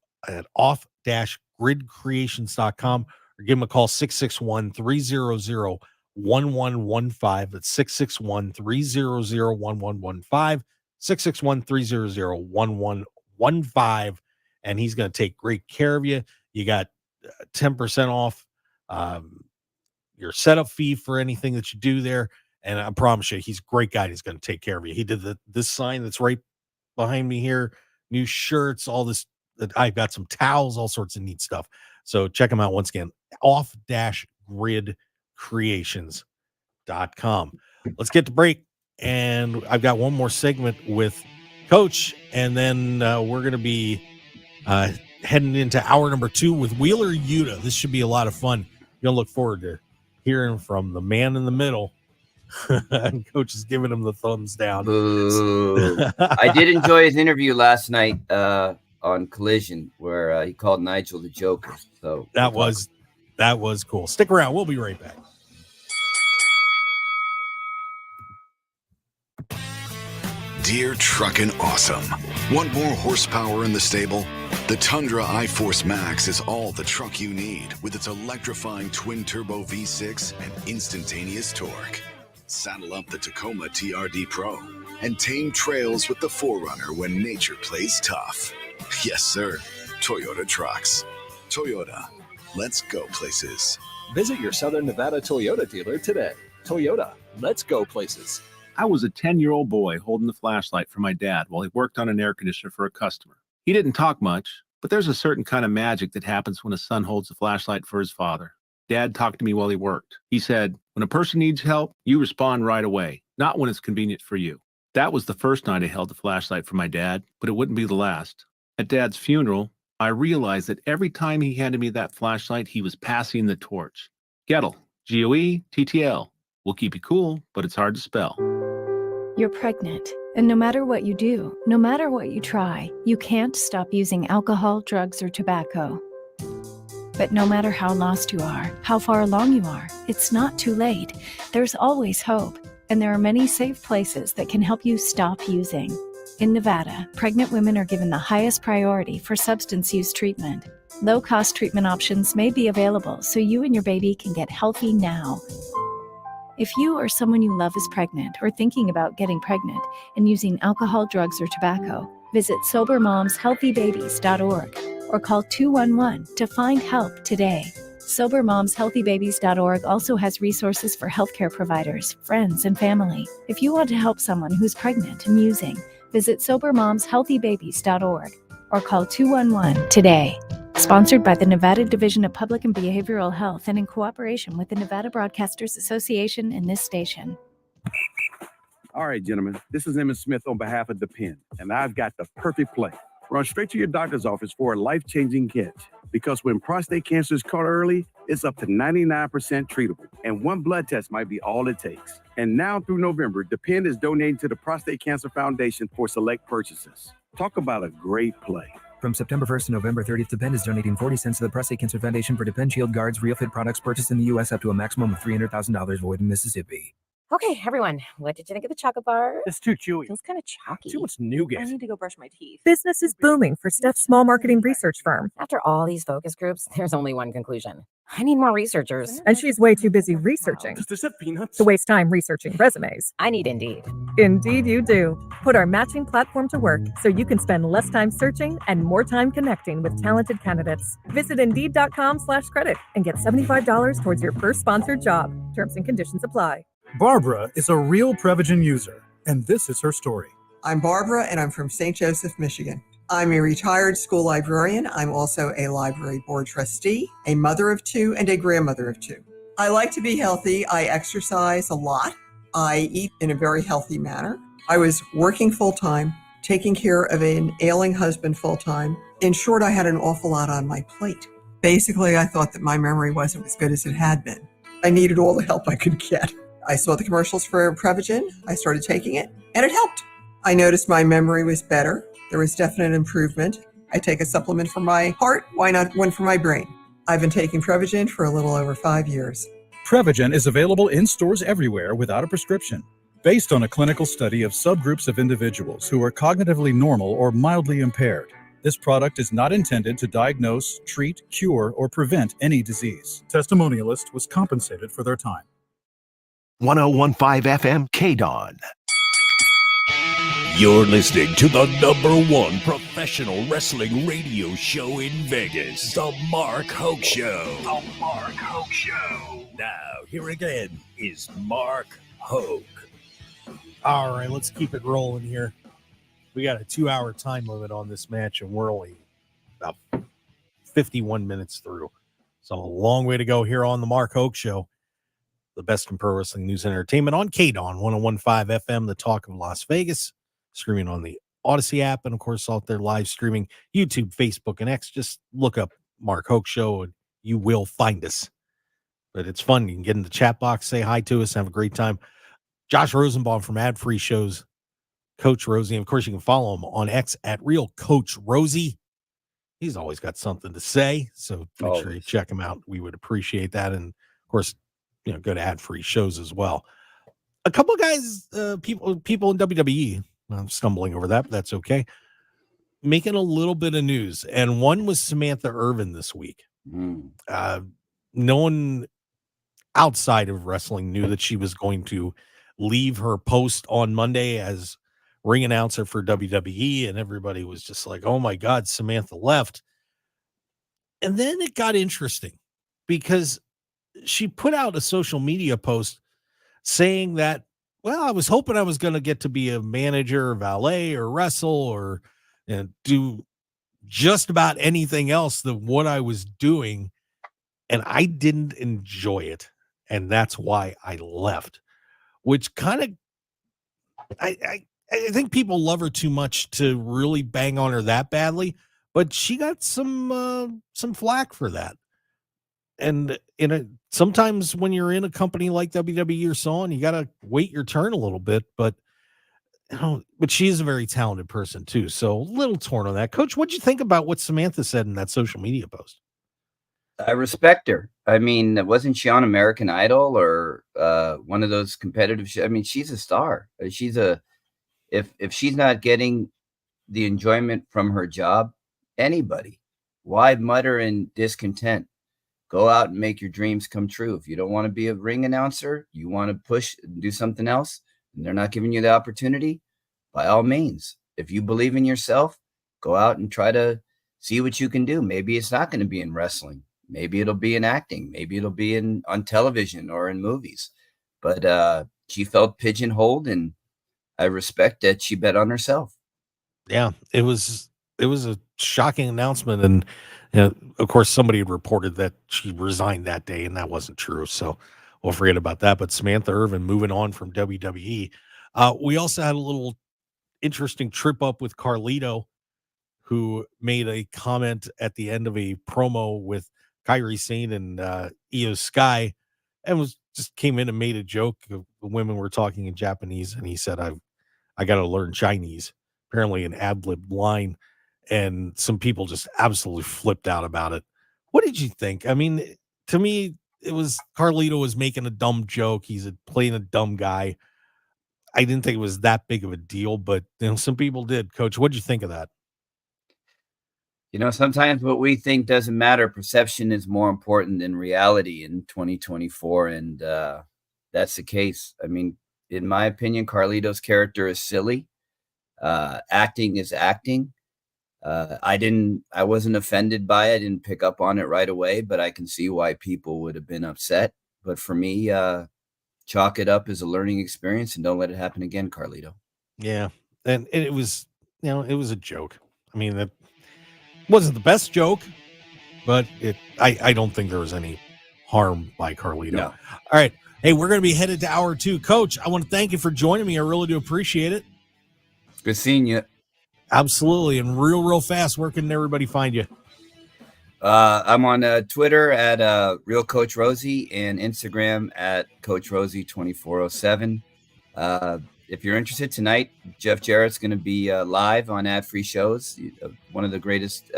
off-gridcreations.com or give him a call 661-300-1115. That's 661-300-1115, 661-300-1115. And he's going to take great care of you. You got 10% off your setup fee for anything that you do there. And I promise you, he's a great guy. He's going to take care of you. He did this sign that's right behind me here, new shirts, all this. I've got some towels, all sorts of neat stuff. So check him out once again, off-gridcreations.com. Let's get to break. And I've got one more segment with Coach, and then we're going to be heading into hour number 2 with Wheeler Yuta. This should be a lot of fun. You'll look forward to hearing from the man in the middle. Coach is giving him the thumbs down. I did enjoy his interview last night on Collision, where he called Nigel the Joker. So that was cool. Stick around. We'll be right back. Dear Truckin' Awesome. Want more horsepower in the stable? The Tundra iForce Max is all the truck you need with its electrifying twin-turbo V6 and instantaneous torque. Saddle up the Tacoma TRD Pro and tame trails with the 4Runner when nature plays tough. Yes, sir. Toyota trucks. Toyota. Let's go places. Visit your Southern Nevada Toyota dealer today. Toyota. Let's go places. I was a 10-year-old boy holding the flashlight for my dad while he worked on an air conditioner for a customer. He didn't talk much, but there's a certain kind of magic that happens when a son holds a flashlight for his father. Dad talked to me while he worked. He said, when a person needs help, you respond right away, not when it's convenient for you. That was the first night I held the flashlight for my dad, but it wouldn't be the last. At Dad's funeral, I realized that every time he handed me that flashlight, he was passing the torch. Gettle, Goetttl. Will keep you cool, but it's hard to spell. You're pregnant, and no matter what you do, no matter what you try, you can't stop using alcohol, drugs, or tobacco. But no matter how lost you are, how far along you are, it's not too late. There's always hope, and there are many safe places that can help you stop using. In Nevada, pregnant women are given the highest priority for substance use treatment. Low-cost treatment options may be available so you and your baby can get healthy now. If you or someone you love is pregnant or thinking about getting pregnant and using alcohol, drugs, or tobacco, visit SoberMomsHealthyBabies.org or call 211 to find help today. SoberMomsHealthyBabies.org also has resources for healthcare providers, friends, and family. If you want to help someone who's pregnant and using, visit SoberMomsHealthyBabies.org or call 211 today. Sponsored by the Nevada Division of Public and Behavioral Health and in cooperation with the Nevada Broadcasters Association and this station. All right, gentlemen, this is Emmett Smith on behalf of Depend, and I've got the perfect play. Run straight to your doctor's office for a life-changing catch, because when prostate cancer is caught early, it's up to 99% treatable, and one blood test might be all it takes. And now through November, Depend is donating to the Prostate Cancer Foundation for select purchases. Talk about a great play. From September 1st to November 30th, Depend is donating 40 cents to the Prostate Cancer Foundation for Depend Shield Guards Real Fit products purchased in the U.S. up to a maximum of $300,000 void in Mississippi. Okay, everyone, what did you think of the chocolate bar? It's too chewy. Feels kind of chalky. Too much nougat. I need to go brush my teeth. Business is booming for Steph's small marketing research firm. After all these focus groups, there's only one conclusion. I need more researchers. And she's way too busy researching Does this have peanuts? to waste time researching resumes. I need Indeed. Indeed you do. Put our matching platform to work so you can spend less time searching and more time connecting with talented candidates. Visit Indeed.com/credit and get $75 towards your first sponsored job. Terms and conditions apply. Barbara is a real Prevagen user, and this is her story. I'm Barbara, and I'm from St. Joseph, Michigan. I'm a retired school librarian. I'm also a library board trustee, a mother of two, and a grandmother of two. I like to be healthy. I exercise a lot. I eat in a very healthy manner. I was working full-time, taking care of an ailing husband full-time. In short, I had an awful lot on my plate. Basically, I thought that my memory wasn't as good as it had been. I needed all the help I could get. I saw the commercials for Prevagen. I started taking it, and it helped. I noticed my memory was better. There was definite improvement. I take a supplement for my heart. Why not one for my brain? I've been taking Prevagen for a little over 5 years. Prevagen is available in stores everywhere without a prescription. Based on a clinical study of subgroups of individuals who are cognitively normal or mildly impaired, this product is not intended to diagnose, treat, cure, or prevent any disease. Testimonialist was compensated for their time. 1015 FM KDAWN. You're listening to the #1 professional wrestling radio show in Vegas, The Mark Hoke Show. The Mark Hoke Show. Now, here again is Mark Hoke. All right, let's keep it rolling here. We got a 2-hour time limit on this match, and we're only about 51 minutes through. So a long way to go here on the Mark Hoke Show, the best in pro wrestling news and entertainment on KDAWN 1015 FM, the talk of Las Vegas, streaming on the Odyssey app, and of course out there live streaming YouTube, Facebook, and X. Just look up Mark Hoke Show and you will find us. But it's fun. You can get in the chat box, say hi to us, have a great time. Josh Rosenbaum from Ad Free Shows, Coach Rosey. And of course, you can follow him on X at Real Coach Rosey. He's always got something to say, so make sure you check him out. We would appreciate that. And of course, go to Ad Free Shows as well. A couple of guys, people in WWE, I'm stumbling over that, but that's okay, making a little bit of news. And one was Samantha Irvin this week. No one outside of wrestling knew that she was going to leave her post on Monday as ring announcer for WWE, and everybody was just like, oh my God, Samantha left. And then it got interesting because she put out a social media post saying that, well, I was hoping I was going to get to be a manager or valet or wrestle or do just about anything else than what I was doing, and I didn't enjoy it, and that's why I left. Which kind of, I think people love her too much to really bang on her that badly, but she got some flack for that. And sometimes when you're in a company like WWE or so on, you got to wait your turn a little bit, but she is a very talented person too. So a little torn on that. Coach, what'd you think about what Samantha said in that social media post? I respect her. I mean, wasn't she on American Idol or one of those competitive shows? I mean, she's a star. She's if she's not getting the enjoyment from her job, anybody, why mutter in discontent? Go out and make your dreams come true. If you don't want to be a ring announcer, you want to push and do something else, and they're not giving you the opportunity, by all means, if you believe in yourself, go out and try to see what you can do. Maybe it's not going to be in wrestling. Maybe it'll be in acting. Maybe it'll be on television or in movies. But she felt pigeonholed, and I respect that she bet on herself. Yeah, it was a shocking announcement, and of course somebody had reported that she resigned that day, and that wasn't true. So we'll forget about that. But Samantha Irvin moving on from WWE. We also had a little interesting trip up with Carlito, who made a comment at the end of a promo with Kairi Sane and Io Sky, and just came in and made a joke. The women were talking in Japanese, and he said, I got to learn Chinese, apparently an ad-lib line, and some people just absolutely flipped out about it. What did you think? I mean, to me, it was Carlito was making a dumb joke. He's playing a dumb guy. I didn't think it was that big of a deal, but some people did. Coach, what did you think of that? Sometimes what we think doesn't matter. Perception is more important than reality in 2024, and that's the case. I mean, in my opinion, Carlito's character is silly. Acting is acting. I wasn't offended by it. I didn't pick up on it right away, but I can see why people would have been upset. But for me, chalk it up as a learning experience and don't let it happen again, Carlito. Yeah. And it was, it was a joke. I mean, that wasn't the best joke, but I don't think there was any harm by Carlito. No. All right. Hey, we're going to be headed to hour 2. Coach, I want to thank you for joining me. I really do appreciate it. Good seeing you. Absolutely. And real fast, where can everybody find you? I'm on Twitter at Real Coach Rosey and Instagram at Coach Rosey 2407. if you're interested tonight, Jeff Jarrett's going to be live on ad-free shows. One of the greatest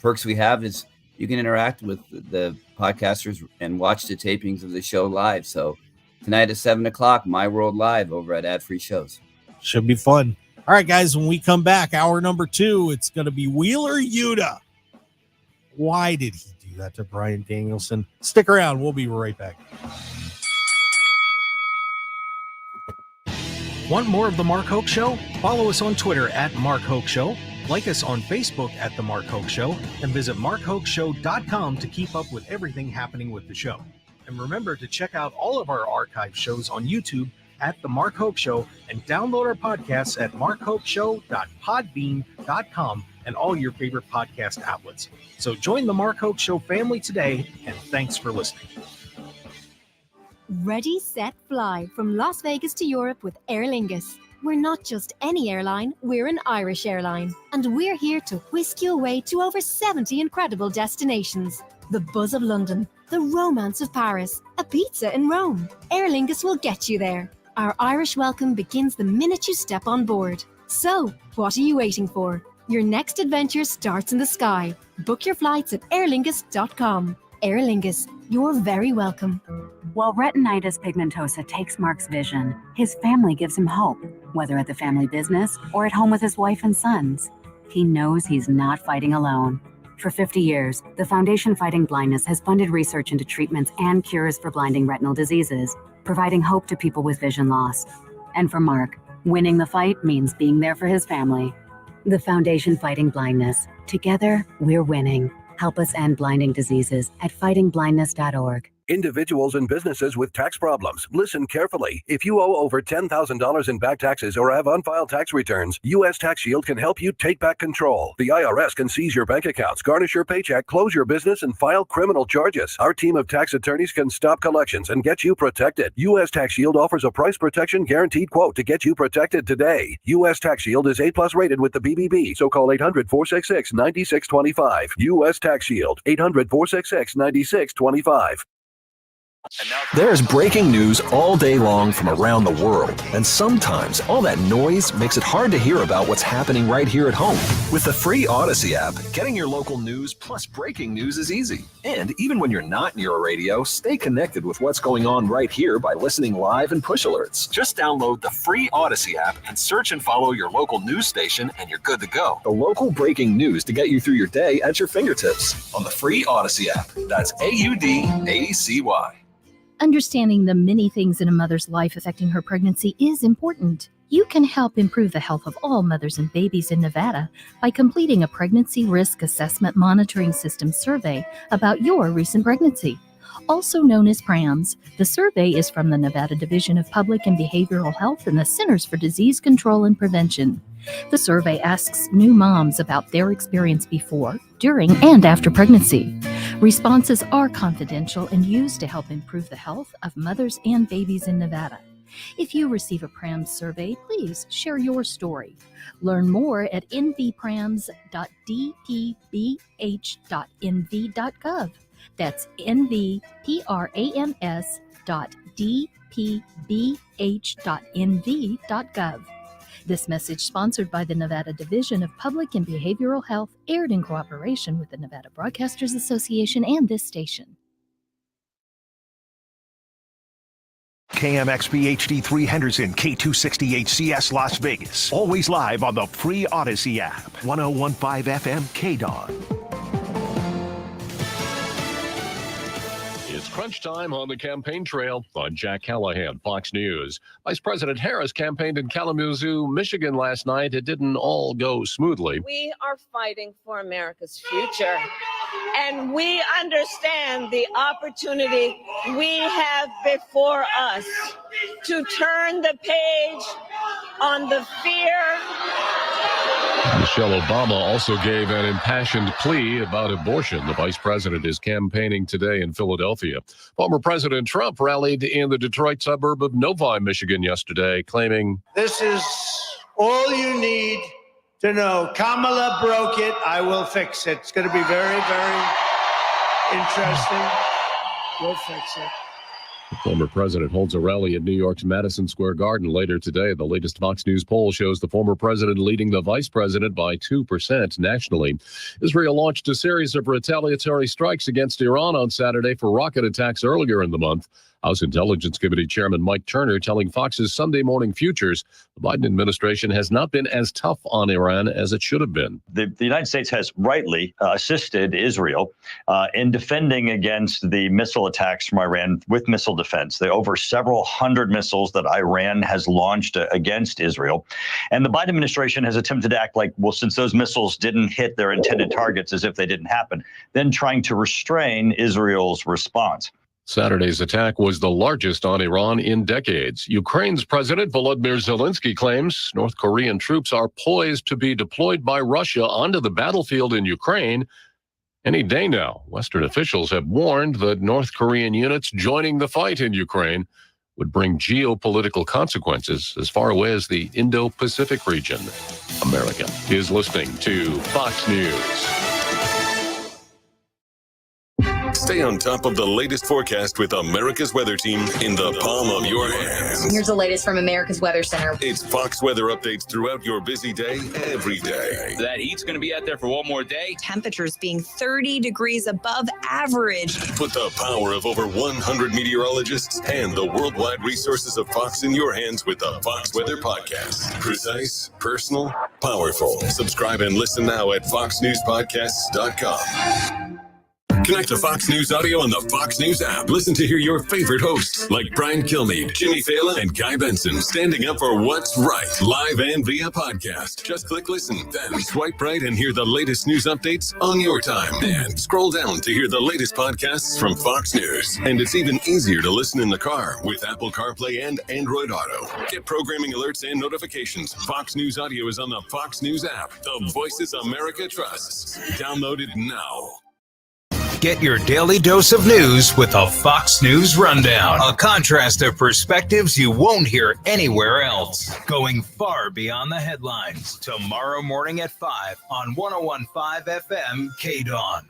perks we have is you can interact with the podcasters and watch the tapings of the show live. So tonight at 7:00, My World Live over at ad-free shows. Should be fun. All right, guys, when we come back, hour number 2, it's going to be Wheeler Yuta. Why did he do that to Bryan Danielson? Stick around. We'll be right back. Want more of The Mark Hoke Show? Follow us on Twitter at Mark Hoke Show, like us on Facebook at The Mark Hoke Show, and visit markhokeshow.com to keep up with everything happening with the show. And remember to check out all of our archive shows on YouTube at The Mark Hoke Show and download our podcasts at markhokeshow.podbean.com and all your favorite podcast outlets. So join the Mark Hoke Show family today, and thanks for listening. Ready, set, fly from Las Vegas to Europe with Aer Lingus. We're not just any airline, we're an Irish airline. And we're here to whisk you away to over 70 incredible destinations. The buzz of London, the romance of Paris, a pizza in Rome. Aer Lingus will get you there. Our Irish welcome begins the minute you step on board. So, what are you waiting for? Your next adventure starts in the sky. Book your flights at aerlingus.com. Aer Lingus, you're very welcome. While retinitis pigmentosa takes Mark's vision, his family gives him hope, whether at the family business or at home with his wife and sons. He knows he's not fighting alone. For 50 years, the Foundation Fighting Blindness has funded research into treatments and cures for blinding retinal diseases, providing hope to people with vision loss. And for Mark, winning the fight means being there for his family. The Foundation Fighting Blindness. Together, we're winning. Help us end blinding diseases at fightingblindness.org. Individuals and businesses with tax problems, listen carefully. If you owe over $10,000 in back taxes or have unfiled tax returns, U.S. Tax Shield can help you take back control. The IRS can seize your bank accounts, garnish your paycheck, close your business, and file criminal charges. Our team of tax attorneys can stop collections and get you protected. U.S. Tax Shield offers a price protection guaranteed quote to get you protected today. U.S. Tax Shield is A+ rated with the BBB, so call 800-466-9625. U.S. Tax Shield, 800-466-9625. There's breaking news all day long from around the world, and sometimes all that noise makes it hard to hear about what's happening right here at home. With the free Odyssey app, getting your local news plus breaking news is easy. And even when you're not near a radio, stay connected with what's going on right here by listening live and push alerts. Just download the free Odyssey app and search and follow your local news station, and you're good to go. The local breaking news to get you through your day at your fingertips on the free Odyssey app. That's AUDACY. Understanding the many things in a mother's life affecting her pregnancy is important. You can help improve the health of all mothers and babies in Nevada by completing a Pregnancy Risk Assessment Monitoring System survey about your recent pregnancy. Also known as PRAMS, the survey is from the Nevada Division of Public and Behavioral Health and the Centers for Disease Control and Prevention. The survey asks new moms about their experience before, during, and after pregnancy. Responses are confidential and used to help improve the health of mothers and babies in Nevada. If you receive a PRAMS survey, please share your story. Learn more at nvprams.dpbh.nv.gov. That's nvprams.dpbh.nv.gov. This message, sponsored by the Nevada Division of Public and Behavioral Health, aired in cooperation with the Nevada Broadcasters Association and this station. KMXP HD3 Henderson, K260HCS Las Vegas. Always live on the free Odyssey app. 1015 FM KDAWN. It's crunch time on the campaign trail. I'm Jack Callahan, Fox News. Vice President Harris campaigned in Kalamazoo, Michigan last night. It didn't all go smoothly. We are fighting for America's future, and we understand the opportunity we have before us to turn the page on the fear. Michelle Obama also gave an impassioned plea about abortion. The vice president is campaigning today in Philadelphia. Former President Trump rallied in the Detroit suburb of Novi, Michigan yesterday, claiming, "This is all you need to know. Kamala broke it. I will fix it." It's going to be very, very interesting. We'll fix it. The former president holds a rally at New York's Madison Square Garden later today. The latest Fox News poll shows the former president leading the vice president by 2% nationally. Israel launched a series of retaliatory strikes against Iran on Saturday for rocket attacks earlier in the month. House Intelligence Committee Chairman Mike Turner telling Fox's Sunday Morning Futures the Biden administration has not been as tough on Iran as it should have been. The United States has rightly assisted Israel in defending against the missile attacks from Iran with missile defense. There are over several hundred missiles that Iran has launched against Israel. And the Biden administration has attempted to act like, well, since those missiles didn't hit their intended targets, as if they didn't happen, then trying to restrain Israel's response. Saturday's attack was the largest on Iran in decades. Ukraine's President Volodymyr Zelensky claims North Korean troops are poised to be deployed by Russia onto the battlefield in Ukraine any day now. Western officials have warned that North Korean units joining the fight in Ukraine would bring geopolitical consequences as far away as the Indo-Pacific region. America is listening to Fox News. Stay on top of the latest forecast with America's Weather Team in the palm of your hands. Here's the latest from America's Weather Center. It's Fox weather updates throughout your busy day, every day. That heat's going to be out there for one more day. Temperatures being 30 degrees above average. Put the power of over 100 meteorologists and the worldwide resources of Fox in your hands with the Fox Weather Podcast. Precise, personal, powerful. Subscribe and listen now at foxnewspodcasts.com. Connect to Fox News Audio on the Fox News app. Listen to hear your favorite hosts like Brian Kilmeade, Jimmy Fallon, and Guy Benson standing up for what's right, live and via podcast. Just click listen, then swipe right and hear the latest news updates on your time. And scroll down to hear the latest podcasts from Fox News. And it's even easier to listen in the car with Apple CarPlay and Android Auto. Get programming alerts and notifications. Fox News Audio is on the Fox News app. The voices America trusts. Download it now. Get your daily dose of news with a Fox News Rundown. A contrast of perspectives you won't hear anywhere else. Going far beyond the headlines. Tomorrow morning at 5 on 101.5 FM KDAWN.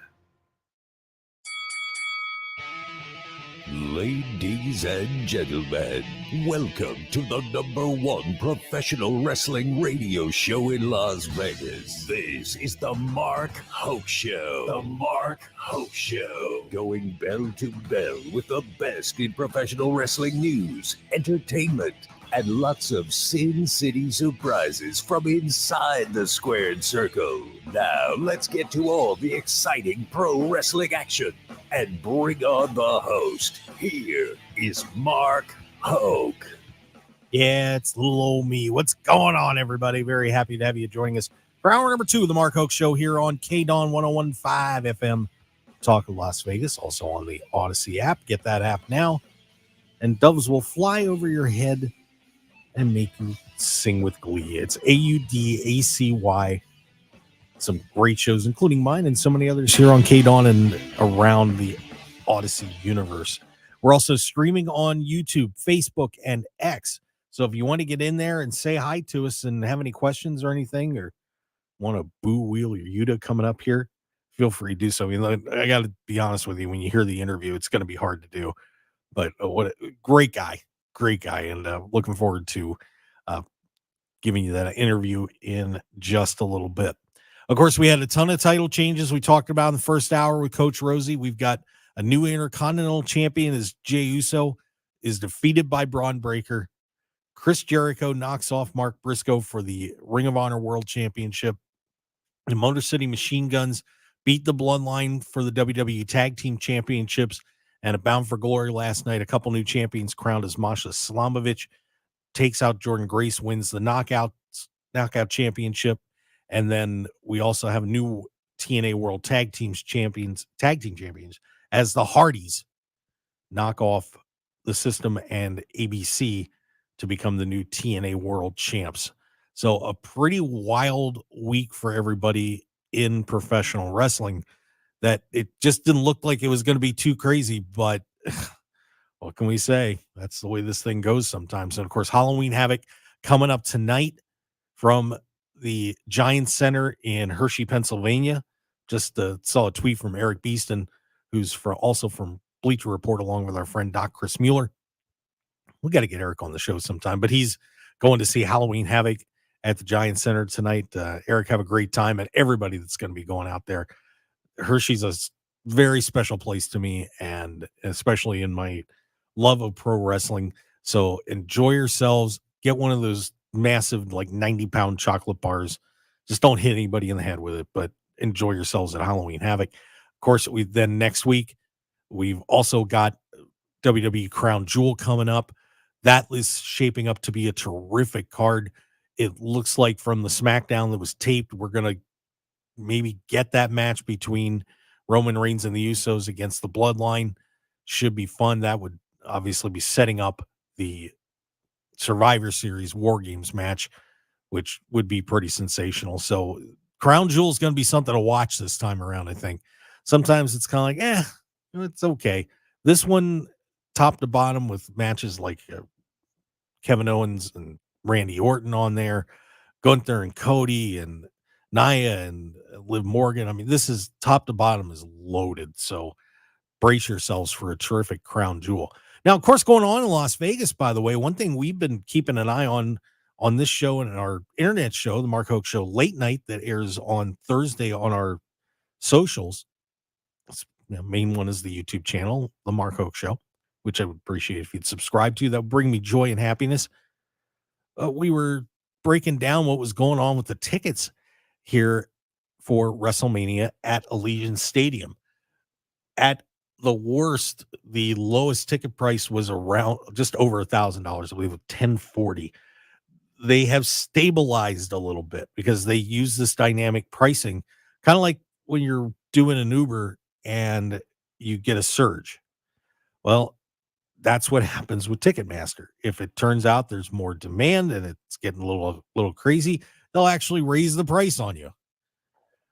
Ladies and gentlemen, welcome to the #1 professional wrestling radio show in Las Vegas. This is the Mark Hoke Show. The Mark Hoke Show. Going bell to bell with the best in professional wrestling news, entertainment, and lots of Sin City surprises from inside the squared circle. Now, let's get to all the exciting pro wrestling action and bring on the host. Here is Mark Hoke. Yeah, it's little old me. What's going on, everybody? Very happy to have you joining us for hour number 2 of the Mark Hoke Show here on KDAWN 101.5 FM. Talk of Las Vegas, also on the Odyssey app. Get that app now. And doves will fly over your head and make you sing with glee. It's AUDACY. Some great shows, including mine and so many others here on KDAWN and around the Odyssey universe. We're also streaming on YouTube, Facebook, and X. So if you want to get in there and say hi to us and have any questions or anything, or want to boo wheel your Yuta coming up here, feel free to do so. I got to be honest with you, when you hear the interview, it's going to be hard to do. But what a great guy, and looking forward to giving you that interview in just a little bit. Of course, we had a ton of title changes we talked about in the first hour with Coach Rosey. We've got a new Intercontinental Champion as Jey Uso is defeated by Braun Breaker. Chris Jericho knocks off Mark Briscoe for the Ring of Honor World Championship. The Motor City Machine Guns beat the Bloodline for the WWE Tag Team Championships. And a Bound for Glory last night, a couple new champions crowned as Masha Slamovich takes out Jordan Grace, wins the knockout championship. And then we also have new TNA World Tag Team Champions as the Hardys knock off the System and ABC to become the new TNA World Champs. So a pretty wild week for everybody in professional wrestling, that it just didn't look like it was going to be too crazy, but what can we say? That's the way this thing goes sometimes. And of course, Halloween Havoc coming up tonight from the Giants Center in Hershey, Pennsylvania. Just saw a tweet from Eric Beeston, who's also from Bleacher Report along with our friend Doc Chris Mueller. We got to get Eric on the show sometime, but he's going to see Halloween Havoc at the Giant Center tonight. Eric, have a great time, and everybody that's going to be going out there. Hershey's a very special place to me, and especially in my love of pro wrestling. So enjoy yourselves. Get one of those massive, like 90-pound chocolate bars. Just don't hit anybody in the head with it, but enjoy yourselves at Halloween Havoc. Of course, next week, we've also got WWE Crown Jewel coming up. That is shaping up to be a terrific card. It looks like from the SmackDown that was taped, we're going to maybe get that match between Roman Reigns and the Usos against the Bloodline. Should be fun. That would obviously be setting up the Survivor Series War Games match, which would be pretty sensational. So Crown Jewel is going to be something to watch this time around, I think. Sometimes it's kind of like, it's okay. This one, top to bottom, with matches like Kevin Owens and Randy Orton on there, Gunther and Cody and Nia and Liv Morgan. I mean, this is top to bottom is loaded. So brace yourselves for a terrific Crown Jewel. Now, of course, going on in Las Vegas, by the way, one thing we've been keeping an eye on this show and our internet show, the Mark Hoke Show late night that airs on Thursday on our socials. The main one is the YouTube channel, the Mark Hoke Show, which I would appreciate if you'd subscribe to. That would bring me joy and happiness. We were breaking down what was going on with the tickets here for WrestleMania at Allegiant Stadium. At the worst, the lowest ticket price was around just over $1,000, I believe, $1,040. They have stabilized a little bit because they use this dynamic pricing, kind of like when you're doing an Uber and you get a surge. Well, that's what happens with Ticketmaster. If it turns out there's more demand and it's getting a little crazy, they'll actually raise the price on you.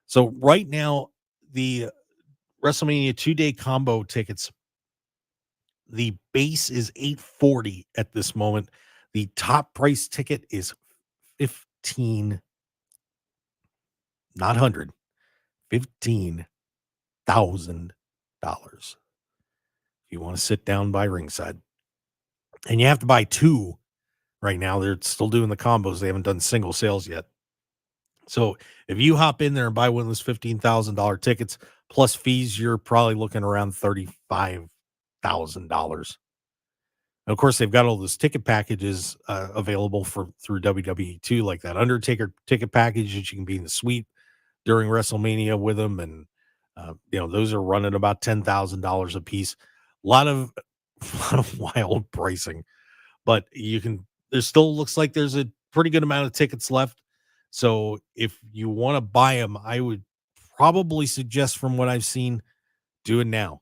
So right now, the WrestleMania 2-day combo tickets, the base is $840 at this moment. The top price ticket is $15,000, not $100, $15,000. If you want to sit down by ringside, and you have to buy two right now. They're still doing the combos. They haven't done single sales yet. So if you hop in there and buy one of those $15,000 tickets plus fees, you're probably looking around $35,000. Of course, they've got all those ticket packages available through WWE too, like that Undertaker ticket package that you can be in the suite during WrestleMania with them, and those are running about $10,000 a piece. A lot of wild pricing, but there still looks like there's a pretty good amount of tickets left. So if you want to buy them, I would probably suggest, from what I've seen, do it now.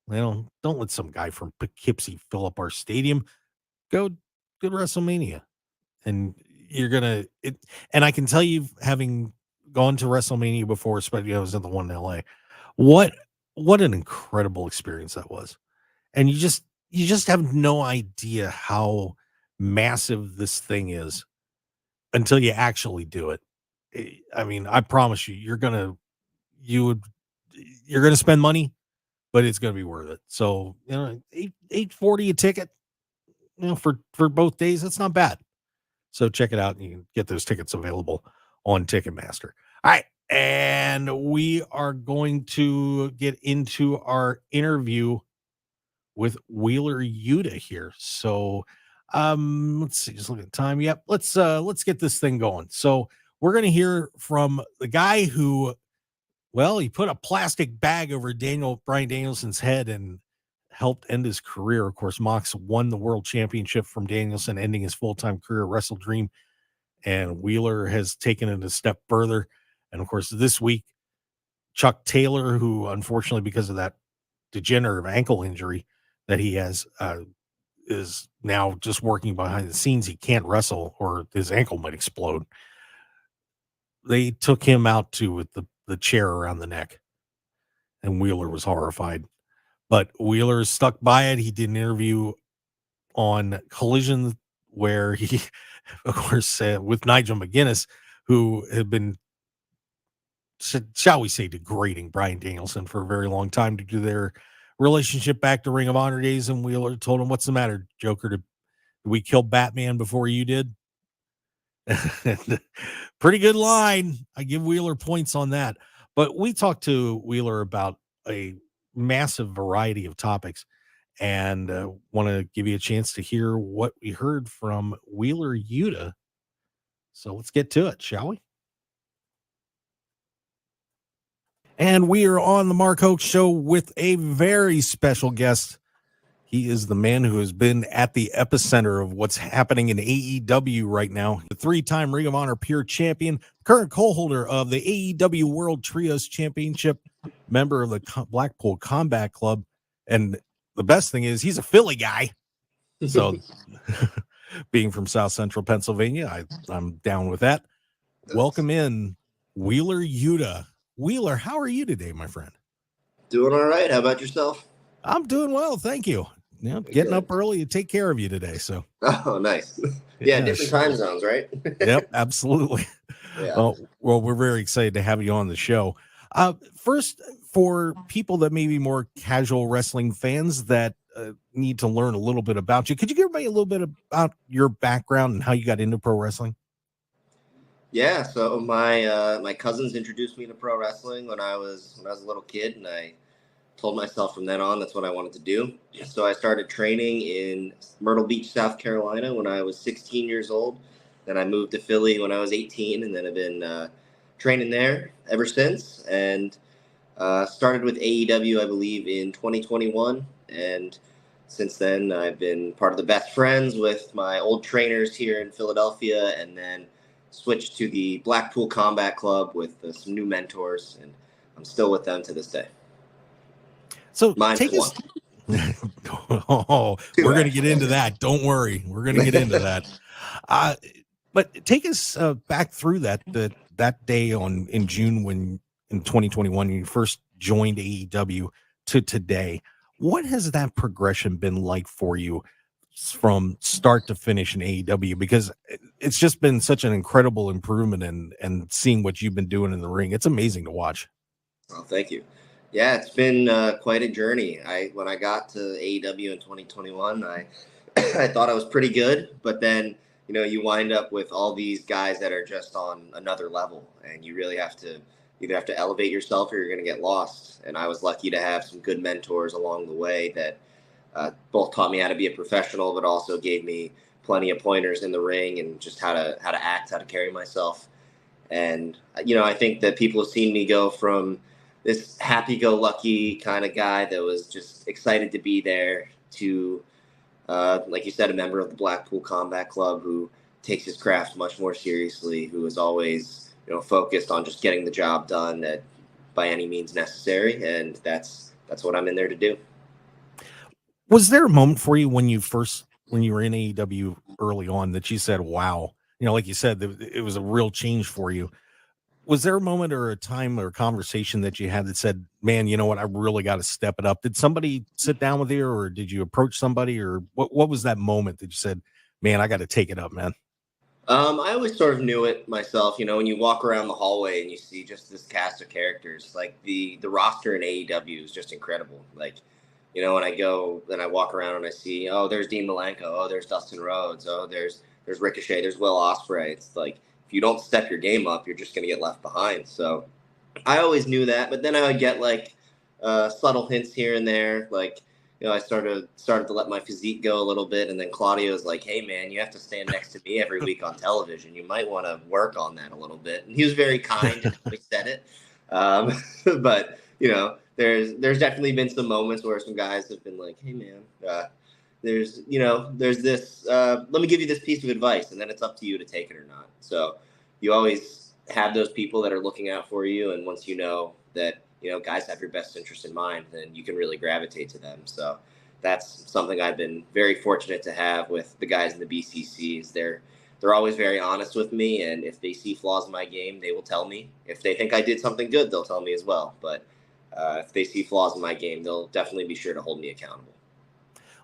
Don't let some guy from Poughkeepsie fill up our stadium. Go to WrestleMania, and you're gonna. And I can tell you, having gone to WrestleMania before, especially I was at the one in LA. What an incredible experience that was, and you just have no idea how massive this thing is until you actually do it. I mean, I promise you, you're gonna spend money, but it's gonna be worth it. So $840 a ticket, for both days, that's not bad. So check it out, and you can get those tickets available on Ticketmaster. All right, and we are going to get into our interview with Wheeler Yuta here. So let's see, just look at the time. Yep, let's get this thing going. So we're going to hear from the guy who, he put a plastic bag over Bryan Danielson's head and helped end his career. Of course, Mox won the world championship from Danielson, ending his full-time career at Wrestle Dream, and Wheeler has taken it a step further. And of course, this week, Chuck Taylor, who unfortunately, because of that degenerative ankle injury that he has, is now just working behind the scenes. He can't wrestle or his ankle might explode. They took him out too with the chair around the neck, and Wheeler was horrified. But Wheeler stuck by it. He did an interview on Collision where he, of course, with Nigel McGuinness, who had been, shall we say, degrading Bryan Danielson for a very long time due to their relationship back to Ring of Honor days, and Wheeler told him, "What's the matter, Joker? Did we kill Batman before you did?" Pretty good line. I give Wheeler points on that. But we talked to Wheeler about a massive variety of topics, and want to give you a chance to hear what we heard from Wheeler Yuta. So let's get to it, shall we? And we are on the Mark Hoke Show with a very special guest. He is the man who has been at the epicenter of what's happening in AEW right now. The three-time Ring of Honor Pure Champion, current co-holder of the AEW World Trios Championship, member of the Blackpool Combat Club. And the best thing is he's a Philly guy. So being from South Central Pennsylvania, I'm down with that. Welcome in Wheeler Yuta. Wheeler, how are you today, my friend? Doing all right. How about yourself? I'm doing well, thank you. Getting up early to take care of you today. So, oh, nice. Yeah, different time zones, right? Yep, absolutely. Yeah. Well, we're very excited to have you on the show. First, for people that may be more casual wrestling fans that need to learn a little bit about you, could you give me a little bit about your background and how you got into pro wrestling? Yeah, so my cousins introduced me to pro wrestling when I was a little kid, and I told myself from then on that's what I wanted to do. So I started training in Myrtle Beach, South Carolina when I was 16 years old. Then I moved to Philly when I was 18, and then I've been training there ever since. And started with AEW, I believe, in 2021. And since then, I've been part of the best friends with my old trainers here in Philadelphia, and then switched to the Blackpool Combat Club with some new mentors, and I'm still with them to this day. So Mine's take us. Oh, we're going to get into that. Don't worry, we're going to get into that. But take us back through that day in June when in 2021 you first joined AEW to today. What has that progression been like for you from start to finish in AEW? Because it's just been such an incredible improvement, and seeing what you've been doing in the ring, it's amazing to watch. Oh, thank you. Yeah, it's been quite a journey. When I got to AEW in 2021, I thought I was pretty good, but then you wind up with all these guys that are just on another level, and you really have to either have to elevate yourself or you're going to get lost. And I was lucky to have some good mentors along the way that both taught me how to be a professional, but also gave me plenty of pointers in the ring and just how to act, how to carry myself. And I think that people have seen me go from this happy-go-lucky kind of guy that was just excited to be there to, like you said, a member of the Blackpool Combat Club who takes his craft much more seriously, who is always, focused on just getting the job done by any means necessary. And that's what I'm in there to do. Was there a moment for you when you were in AEW early on that you said, wow, like you said, it was a real change for you? Was there a moment or a time or a conversation that you had that said, man, you know what, I really got to step it up? Did somebody sit down with you, or did you approach somebody, or what was that moment that you said, man, I got to take it up, man? I always sort of knew it myself. When you walk around the hallway and you see just this cast of characters, like the roster in AEW is just incredible. Like, when I go and I walk around and I see, oh, there's Dean Malenko, oh, there's Dustin Rhodes, oh, there's Ricochet, there's Will Ospreay. It's like, if you don't step your game up, you're just going to get left behind. So I always knew that, but then I would get like subtle hints here and there. Like, I started to let my physique go a little bit. And then Claudio was like, hey man, you have to stand next to me every week on television. You might want to work on that a little bit. And he was very kind and he said it. But there's definitely been some moments where some guys have been like, hey man, there's this, let me give you this piece of advice, and then it's up to you to take it or not. So you always have those people that are looking out for you. And once you know that, guys have your best interest in mind, then you can really gravitate to them. So that's something I've been very fortunate to have with the guys in the BCCs. They're always very honest with me. And if they see flaws in my game, they will tell me. If they think I did something good, they'll tell me as well. But if they see flaws in my game, they'll definitely be sure to hold me accountable.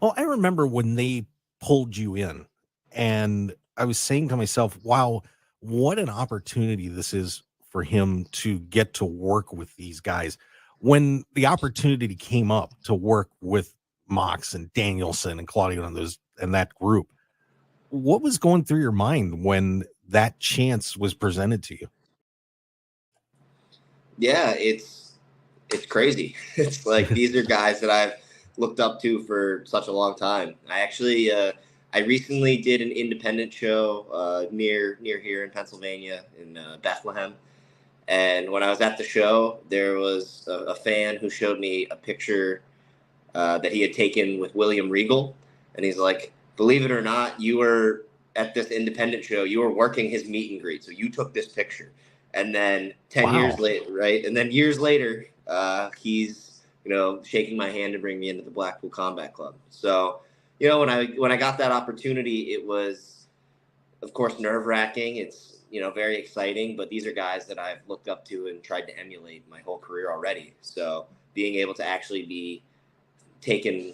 Well, I remember when they pulled you in, and I was saying to myself, wow, what an opportunity this is for him to get to work with these guys. When the opportunity came up to work with Mox and Danielson and Claudio and that group, what was going through your mind when that chance was presented to you? Yeah, it's crazy. It's like these are guys that I've looked up to for such a long time. I actually I recently did an independent show near here in Pennsylvania in Bethlehem. And when I was at the show, there was a fan who showed me a picture that he had taken with William Regal. And he's like, believe it or not, you were at this independent show. You were working his meet and greet. So you took this picture. And then 10 years later, right? And then years later, he's, shaking my hand to bring me into the Blackpool Combat Club. So, when I got that opportunity, it was, of course, nerve-wracking. It's, very exciting, but these are guys that I've looked up to and tried to emulate my whole career already. So being able to actually be taken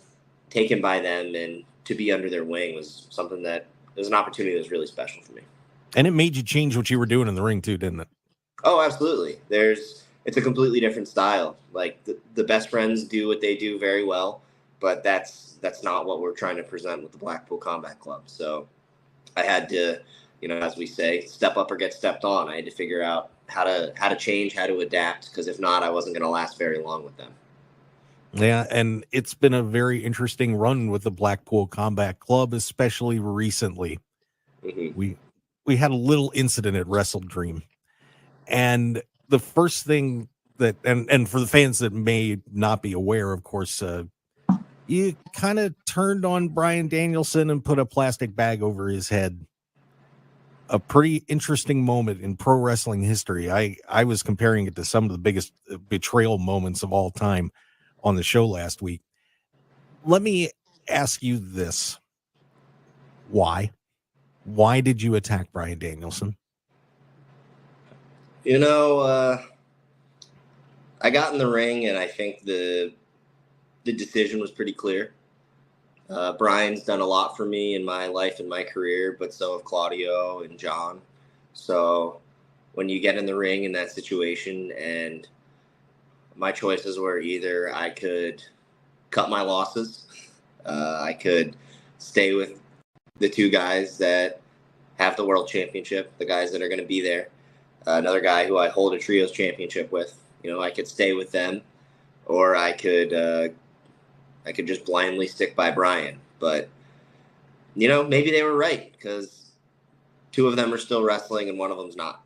by them and to be under their wing was something that was an opportunity that was really special for me. And it made you change what you were doing in the ring too, didn't it? Oh, absolutely. It's a completely different style. Like the best friends do what they do very well, but that's not what we're trying to present with the Blackpool Combat Club. So I had to, as we say, step up or get stepped on. I had to figure out how to change, how to adapt, because if not, I wasn't going to last very long with them. Yeah, and it's been a very interesting run with the Blackpool Combat Club, especially recently. Mm-hmm. We had a little incident at Wrestle Dream, and the first thing that, and for the fans that may not be aware, of course, you kind of turned on Bryan Danielson and put a plastic bag over his head. A pretty interesting moment in pro wrestling history. I was comparing it to some of the biggest betrayal moments of all time on the show last week. Let me ask you this. Why did you attack Bryan Danielson? I got in the ring and I think the decision was pretty clear. Brian's done a lot for me in my life and my career, but so have Claudio and John. So when you get in the ring in that situation, and my choices were either I could cut my losses, I could stay with the two guys that have the world championship, the guys that are going to be there, another guy who I hold a trios championship with. I could stay with them, or I could just blindly stick by Brian. But, maybe they were right, because two of them are still wrestling and one of them's not.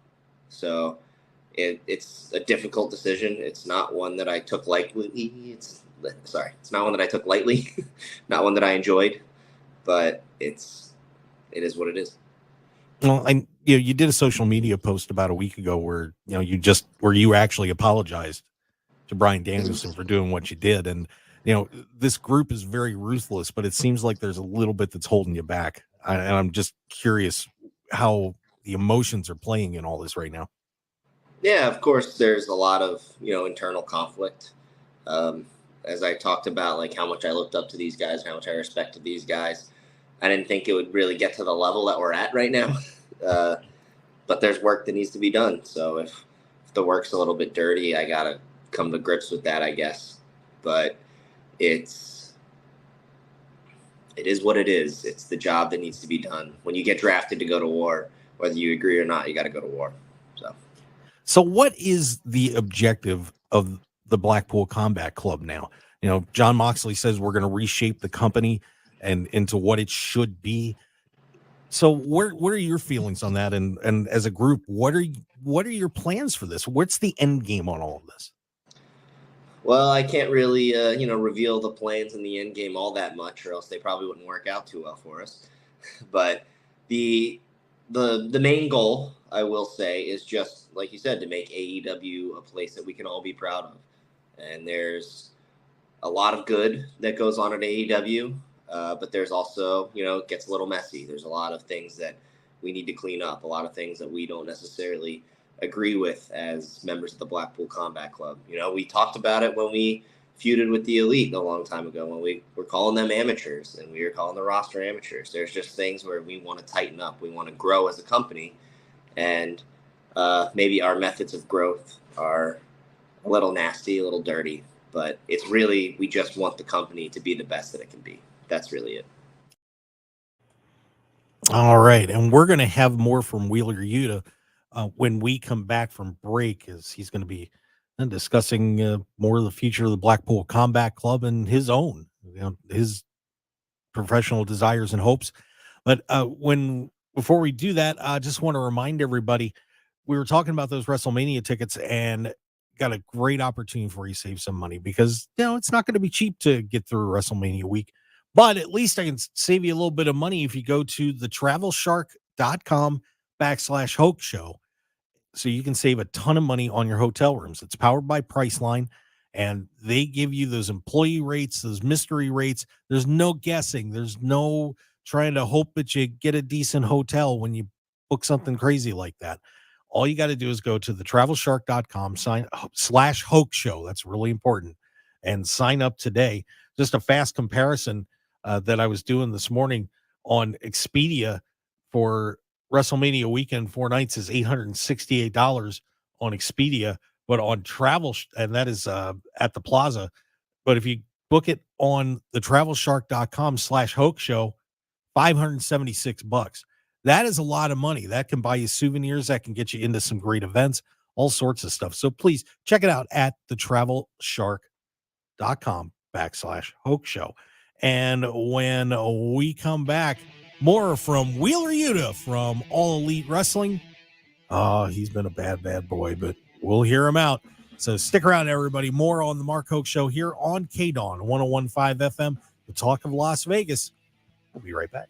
So it's a difficult decision. It's not one that I took lightly. It's not one that I took lightly, not one that I enjoyed, but it is what it is. Well, you did a social media post about a week ago where, you actually apologized to Bryan Danielson for doing what you did. And, this group is very ruthless, but it seems like there's a little bit that's holding you back. And I'm just curious how the emotions are playing in all this right now. Yeah, of course, there's a lot of, internal conflict. As I talked about, like how much I looked up to these guys, how much I respected these guys. I didn't think it would really get to the level that we're at right now. But there's work that needs to be done. So if the work's a little bit dirty, I got to come to grips with that, I guess. But it is what it is. It's the job that needs to be done. When you get drafted to go to war, whether you agree or not, you got to go to war. So what is the objective of the Blackpool Combat Club now? John Moxley says we're going to reshape the company and into what it should be. So what are your feelings on that? And as a group, what are your plans for this? What's the end game on all of this? Well, I can't really, reveal the plans in the end game all that much, or else they probably wouldn't work out too well for us. But the main goal, I will say, is just, like you said, to make AEW a place that we can all be proud of. And there's a lot of good that goes on at AEW, but there's also, it gets a little messy. There's a lot of things that we need to clean up, a lot of things that we don't necessarily agree with as members of the Blackpool Combat Club. We talked about it when we feuded with the Elite a long time ago, when we were calling them amateurs and we were calling the roster amateurs. There's just things where we want to tighten up. We want to grow as a company, and maybe our methods of growth are a little nasty, a little dirty, but it's really, we just want the company to be the best that it can be. That's really it. All right. And we're going to have more from Wheeler Yuta when we come back from break, as he's going to be discussing more of the future of the Blackpool Combat Club and his own, his professional desires and hopes. But before we do that, I just want to remind everybody, we were talking about those WrestleMania tickets and got a great opportunity for you to save some money, because it's not going to be cheap to get through WrestleMania week, but at least I can save you a little bit of money if you go to theTravelShark.com/Hoke Show. So you can save a ton of money on your hotel rooms. It's powered by Priceline, and they give you those employee rates, those mystery rates. There's no guessing. There's no trying to hope that you get a decent hotel when you book something crazy like that. All you got to do is go to theTravelShark.com/Hoke Show. That's really important. And sign up today. Just a fast comparison that I was doing this morning on Expedia for WrestleMania weekend 4 nights is $868 on Expedia, but on travel, and that is at the Plaza. But if you book it on theTravelShark.com/Hoke Show, $576. That is a lot of money. That can buy you souvenirs. That can get you into some great events, all sorts of stuff. So please check it out at theTravelShark.com/Hoke Show. And when we come back, more from Wheeler Yuta from All Elite Wrestling. Oh, he's been a bad boy, but we'll hear him out. So stick around, everybody. More on the Mark Hoke Show here on KDAWN 101.5 FM, the talk of Las Vegas. We'll be right back.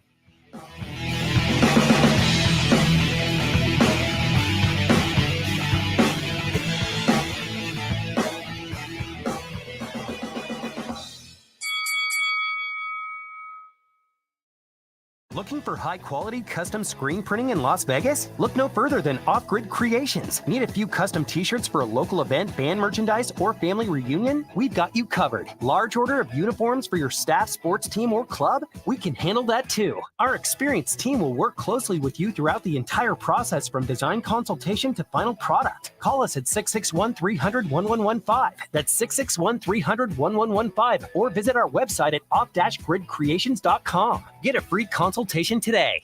Looking for high-quality custom screen printing in Las Vegas? Look no further than Off Grid Creations. Need a few custom t-shirts for a local event, band merchandise, or family reunion? We've got you covered. Large order of uniforms for your staff, sports team, or club? We can handle that too. Our experienced team will work closely with you throughout the entire process, from design consultation to final product. Call us at 661-300-1115. That's 661-300-1115. Or visit our website at off-gridcreations.com. Get a free consultation today.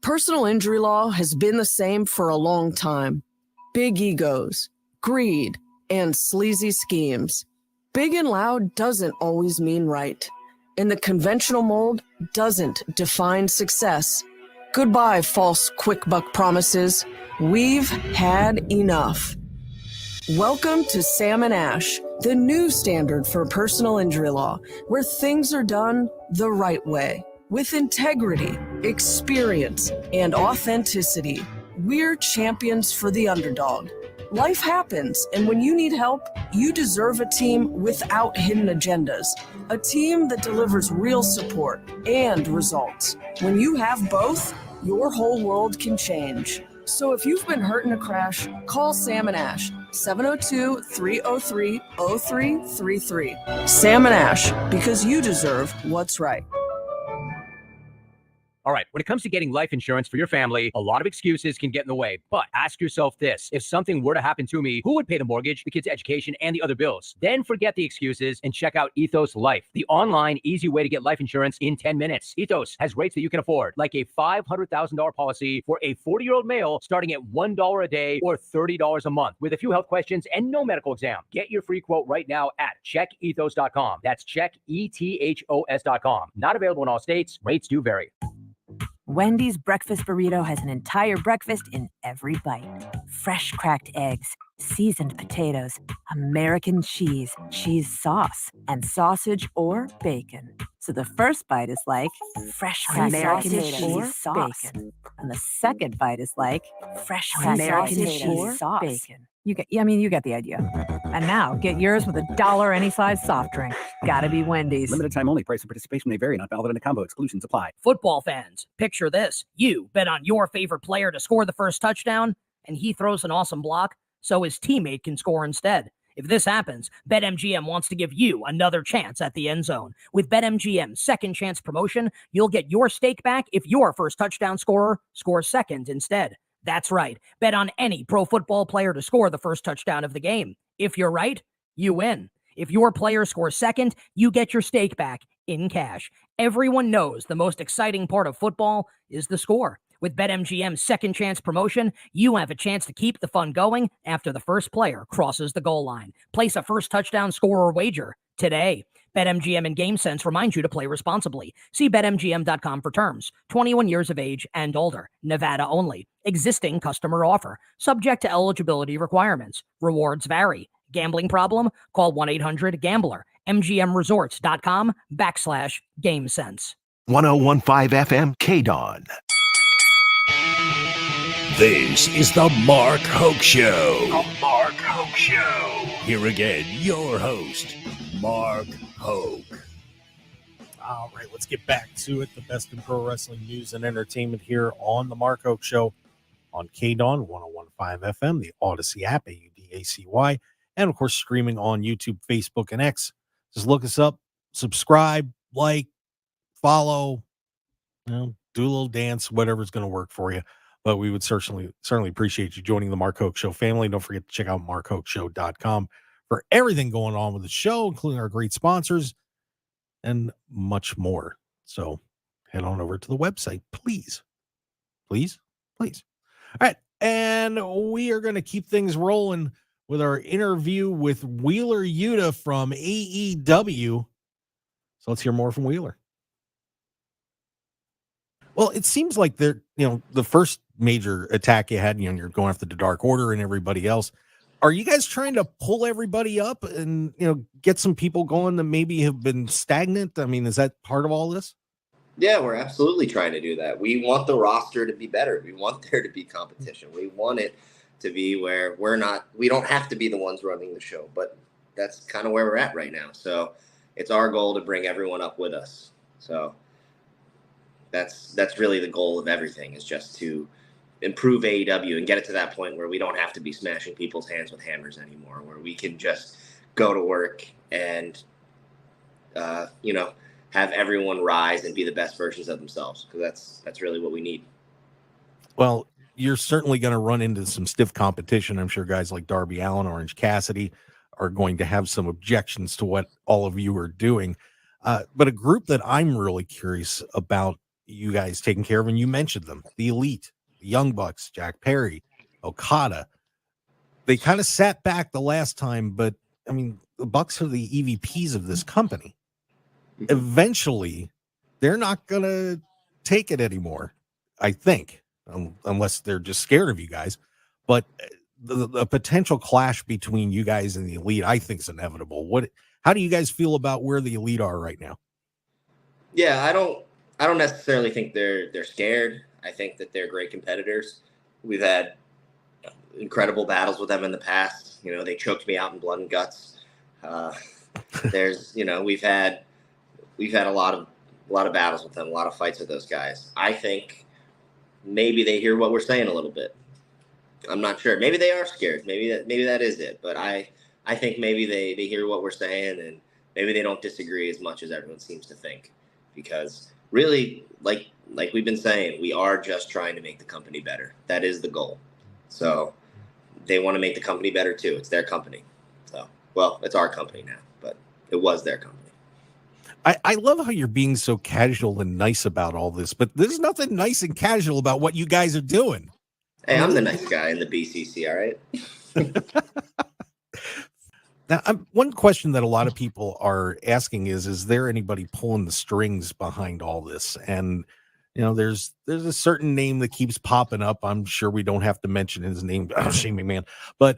Personal injury law has been the same for a long time. Big egos, greed, and sleazy schemes. Big and loud doesn't always mean right. And the conventional mold doesn't define success. Goodbye, false quick buck promises. We've had enough. Welcome to Sam and Ash, the new standard for personal injury law, where things are done the right way. With integrity, experience, and authenticity, we're champions for the underdog. Life happens, and when you need help, you deserve a team without hidden agendas. A team that delivers real support and results. When you have both, your whole world can change. So if you've been hurt in a crash, call Sam and Ash, 702-303-0333. Sam and Ash, because you deserve what's right. All right, when it comes to getting life insurance for your family, a lot of excuses can get in the way. But ask yourself this: if something were to happen to me, who would pay the mortgage, the kids' education, and the other bills? Then forget the excuses and check out Ethos Life, the online, easy way to get life insurance in 10 minutes. Ethos has rates that you can afford, like a $500,000 policy for a 40-year-old male starting at $1 a day or $30 a month, with a few health questions and no medical exam. Get your free quote right now at checkethos.com. That's checkethos.com. Not available in all states. Rates do vary. Wendy's breakfast burrito has an entire breakfast in every bite. Fresh cracked eggs, seasoned potatoes, American cheese, cheese sauce, and sausage or bacon. So the first bite is like fresh cracked American cheese sauce. Bacon. And the second bite is like fresh cracked American cheese sauce. Bacon. You get the idea. And now get yours with $1 any size soft drink. Gotta be Wendy's. Limited time only. Price and participation may vary. Not valid in a combo. Exclusions apply. Football fans, picture this. You bet on your favorite player to score the first touchdown, and he throws an awesome block so his teammate can score instead. If this happens, BetMGM wants to give you another chance at the end zone. With BetMGM's second chance promotion, you'll get your stake back if your first touchdown scorer scores second instead. That's right. Bet on any pro football player to score the first touchdown of the game. If you're right, you win. If your player scores second, you get your stake back in cash. Everyone knows the most exciting part of football is the score. With BetMGM's second chance promotion, you have a chance to keep the fun going after the first player crosses the goal line. Place a first touchdown scorer wager today. BetMGM and GameSense remind you to play responsibly. See BetMGM.com for terms. 21 years of age and older. Nevada only. Existing customer offer. Subject to eligibility requirements. Rewards vary. Gambling problem? Call 1-800-GAMBLER. MGMResorts.com/GameSense. 1015 FM KDAWN. This is the Mark Hoke Show. The Mark Hoke Show. Here again, your host, Mark Hoke. All right, let's get back to it. The best in pro wrestling news and entertainment here on the Mark Hoke Show on KDAWN 1015 FM, the Odyssey app, AUDACY, and of course, streaming on YouTube, Facebook, and X. Just look us up, subscribe, like, follow, do a little dance, whatever's going to work for you. But we would certainly appreciate you joining the Mark Hoke Show family. Don't forget to check out markhokeshow.com for everything going on with the show, including our great sponsors and much more. So head on over to the website, please. Please. All right. And we are going to keep things rolling with our interview with Wheeler Yuta from AEW. So let's hear more from Wheeler. Well, it seems like the first major attack you had, you're going after the Dark Order and everybody else. Are you guys trying to pull everybody up and, get some people going that maybe have been stagnant? I mean, is that part of all this? Yeah, we're absolutely trying to do that. We want the roster to be better. We want there to be competition. We want it to be where we don't have to be the ones running the show, but that's kind of where we're at right now. So it's our goal to bring everyone up with us. So that's really the goal of everything, is just to improve AEW and get it to that point where we don't have to be smashing people's hands with hammers anymore, where we can just go to work and, have everyone rise and be the best versions of themselves, because that's really what we need. Well, you're certainly going to run into some stiff competition. I'm sure guys like Darby Allin, Orange Cassidy are going to have some objections to what all of you are doing. But a group that I'm really curious about you guys taking care of, and you mentioned them, the Elite, the Young Bucks, Jack Perry, Okada. They kind of sat back the last time, but I mean, the Bucks are the EVPs of this company. Eventually, they're not going to take it anymore, I think, unless they're just scared of you guys. But the potential clash between you guys and the Elite, I think, is inevitable. How do you guys feel about where the Elite are right now? Yeah, I don't necessarily think they're scared. I think that they're great competitors. We've had incredible battles with them in the past. They choked me out in blood and guts. We've had a lot of battles with them, a lot of fights with those guys. I think maybe they hear what we're saying a little bit. I'm not sure. Maybe they are scared. Maybe that is it. But I think maybe they hear what we're saying, and maybe they don't disagree as much as everyone seems to think. Because really, like we've been saying, we are just trying to make the company better. That is the goal. So they want to make the company better too. It's their company. So, well, it's our company now, but it was their company. I love how you're being so casual and nice about all this, but there's nothing nice and casual about what you guys are doing. Hey, I'm the nice guy in the BCC, all right? Now, one question that a lot of people are asking is there anybody pulling the strings behind all this? And, there's a certain name that keeps popping up. I'm sure we don't have to mention his name, Shane McMahon, but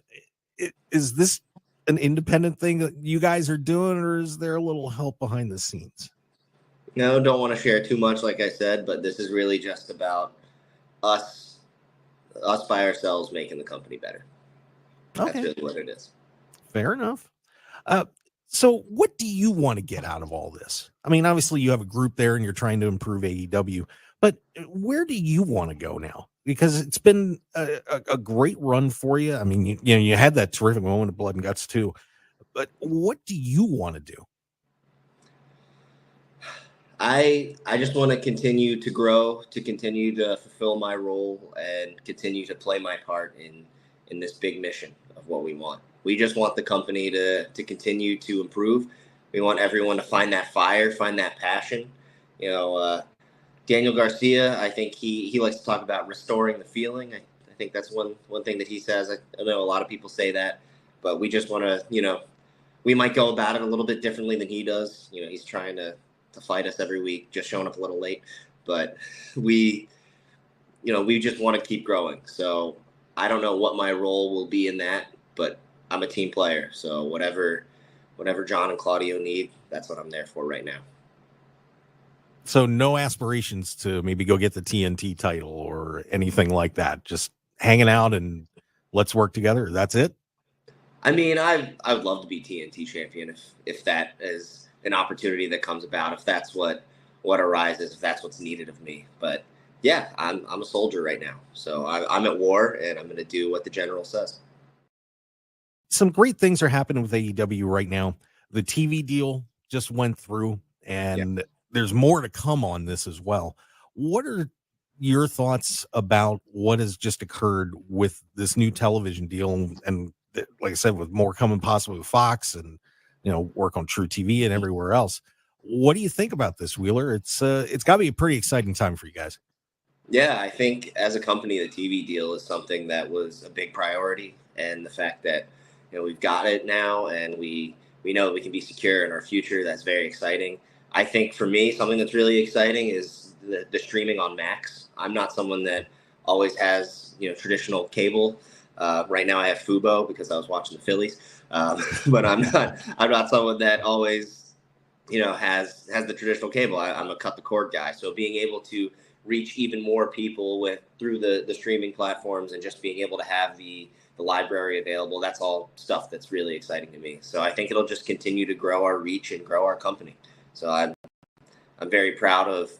is this an independent thing that you guys are doing, or is there a little help behind the scenes? No, don't want to share too much, like I said, but this is really just about us by ourselves making the company better. Okay. That's really what it is. Fair enough. So what do you want to get out of all this? I mean, obviously you have a group there and you're trying to improve AEW, but where do you want to go now? Because it's been a great run for you. I mean, you had that terrific moment of blood and guts too, but what do you want to do? I just want to continue to grow, to continue to fulfill my role, and continue to play my part in this big mission of what we want. We just want the company to continue to improve. We want everyone to find that fire, find that passion. Daniel Garcia, I think he likes to talk about restoring the feeling. I think that's one thing that he says. I know a lot of people say that, but we just want to, we might go about it a little bit differently than he does. He's trying to fight us every week, just showing up a little late, but we just want to keep growing. So I don't know what my role will be in that, but I'm a team player. So whatever John and Claudio need, that's what I'm there for right now. So no aspirations to maybe go get the TNT title or anything like that. Just hanging out and let's work together. That's it. I mean, I would love to be TNT champion if that is an opportunity that comes about, if that's what arises, if that's what's needed of me. But yeah, I'm a soldier right now. So I'm at war, and I'm going to do what the general says. Some great things are happening with AEW right now. The TV deal just went through, and there's more to come on this as well. What are your thoughts about what has just occurred with this new television deal? And like I said, with more coming possibly with Fox and, work on True TV and everywhere else. What do you think about this, Wheeler? It's got to be a pretty exciting time for you guys. Yeah, I think as a company, the TV deal is something that was a big priority, and the fact that we've got it now, and we know that we can be secure in our future. That's very exciting. I think for me, something that's really exciting is the streaming on Max. I'm not someone that always has traditional cable. Right now, I have Fubo because I was watching the Phillies, but I'm not someone that always has the traditional cable. I'm a cut the cord guy. So being able to reach even more people through the streaming platforms, and just being able to have the library available, that's all stuff that's really exciting to me. So I think it'll just continue to grow our reach and grow our company. So I'm very proud of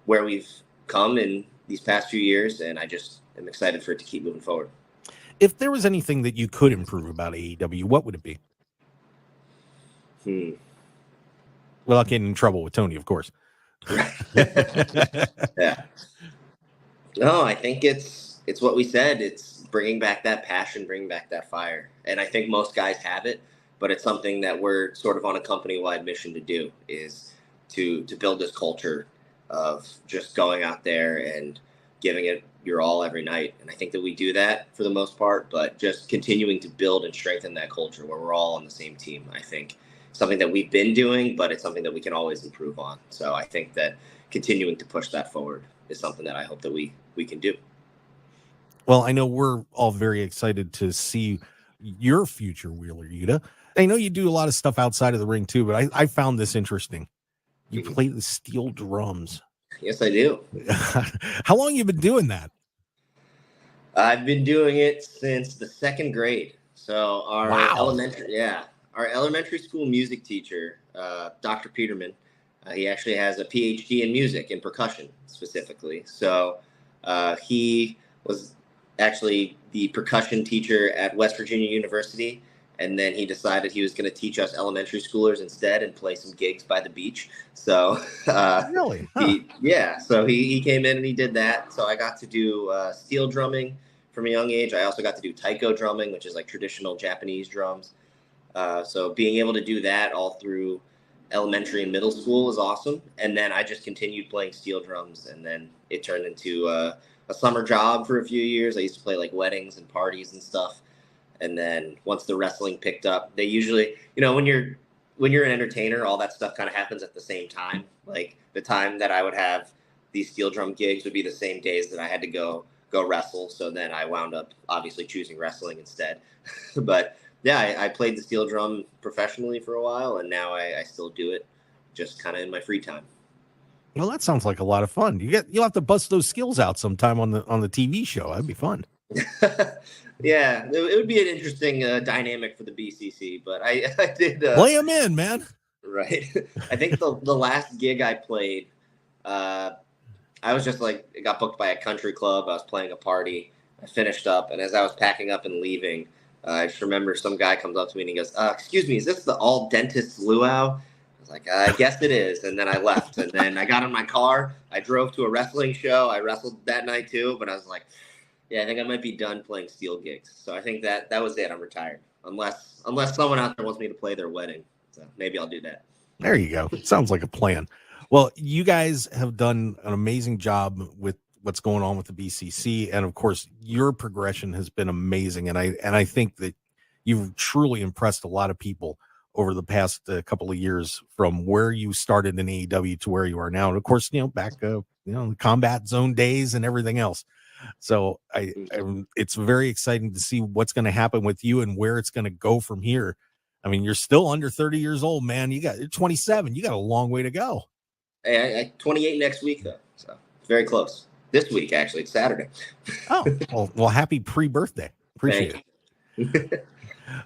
where we've come in these past few years, and I just am excited for it to keep moving forward. If there was anything that you could improve about AEW, what would it be? Without getting in trouble with Tony, of course. Yeah. No, I think it's what we said. It's bringing back that passion, bringing back that fire. And I think most guys have it, but it's something that we're sort of on a company-wide mission to do, is to build this culture of just going out there and giving it your all every night. And I think that we do that for the most part, but just continuing to build and strengthen that culture where we're all on the same team. I think something that we've been doing, but it's something that we can always improve on. So I think that continuing to push that forward is something that I hope that we can do. Well, I know we're all very excited to see your future, Wheeler Yuta. I know you do a lot of stuff outside of the ring too, but I found this interesting. You play the steel drums. Yes, I do. How long have you been doing that? I've been doing it since the 2nd grade. So our elementary school music teacher, Dr. Peterman, he actually has a PhD in music and percussion specifically. So he was actually the percussion teacher at West Virginia University. And then he decided he was going to teach us elementary schoolers instead and play some gigs by the beach. So really? Huh. So he came in and he did that. So I got to do steel drumming from a young age. I also got to do taiko drumming, which is like traditional Japanese drums. So being able to do that all through elementary and middle school was awesome. And then I just continued playing steel drums, and then it turned into a summer job for a few years. I used to play like weddings and parties and stuff. And then once the wrestling picked up, they usually, when you're an entertainer, all that stuff kind of happens at the same time. Like the time that I would have these steel drum gigs would be the same days that I had to go wrestle. So then I wound up obviously choosing wrestling instead. But yeah, I played the steel drum professionally for a while, and now I still do it just kind of in my free time. Well, that sounds like a lot of fun. You'll have to bust those skills out sometime on the TV show. That'd be fun. Yeah, it would be an interesting dynamic for the BCC, but I did play them in, man. Right. I think the last gig I played, I was just I got booked by a country club. I was playing a party. I finished up, and as I was packing up and leaving, I just remember some guy comes up to me and he goes, "Excuse me, is this the All Dentists Luau?" was like, I guess it is. And then I left. And then I got in my car. I drove to a wrestling show. I wrestled that night too. But I was like, yeah, I think I might be done playing steel gigs. So I think that was it. I'm retired. Unless someone out there wants me to play their wedding. So maybe I'll do that. There you go. Sounds like a plan. Well, you guys have done an amazing job with what's going on with the BCC, and of course, your progression has been amazing. And I think that you've truly impressed a lot of people over the past couple of years, from where you started in AEW to where you are now. And of course, back the Combat Zone days and everything else. So it's very exciting to see what's going to happen with you and where it's going to go from here. I mean, you're still under 30 years old, man. You're 27. You got a long way to go. Hey, I 28 next week though, so very close. This week, actually, it's Saturday. Oh, well, happy pre-birthday. Appreciate it.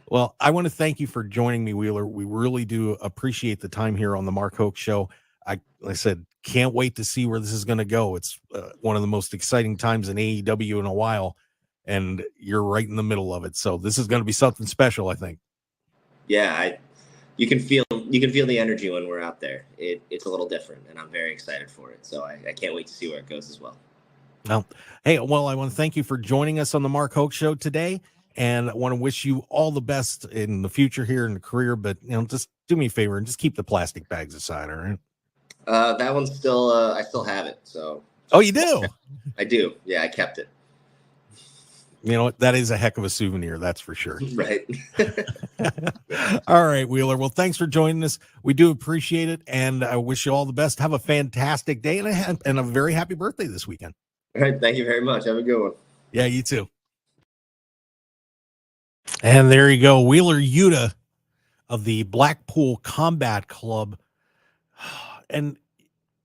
Well, I want to thank you for joining me, Wheeler. We really do appreciate the time here on the Mark Hoke Show. Like I said, can't wait to see where this is going to go. It's one of the most exciting times in AEW in a while, and you're right in the middle of it. So this is going to be something special, I think. Yeah, you can feel the energy when we're out there. It's a little different, and I'm very excited for it. So I can't wait to see where it goes as well. Well, hey, I want to thank you for joining us on the Mark Hoke Show today, and I want to wish you all the best in the future here in the career. But just do me a favor and just keep the plastic bags aside, all right? That one's still I still have it. So. Oh, you do? I do. Yeah, I kept it. You know what? That is a heck of a souvenir, that's for sure. Right. All right, Wheeler. Well, thanks for joining us. We do appreciate it, and I wish you all the best. Have a fantastic day and a very happy birthday this weekend. All right. Thank you very much. Have a good one. Yeah, you too. And there you go. Wheeler Yuta of the Blackpool Combat Club. And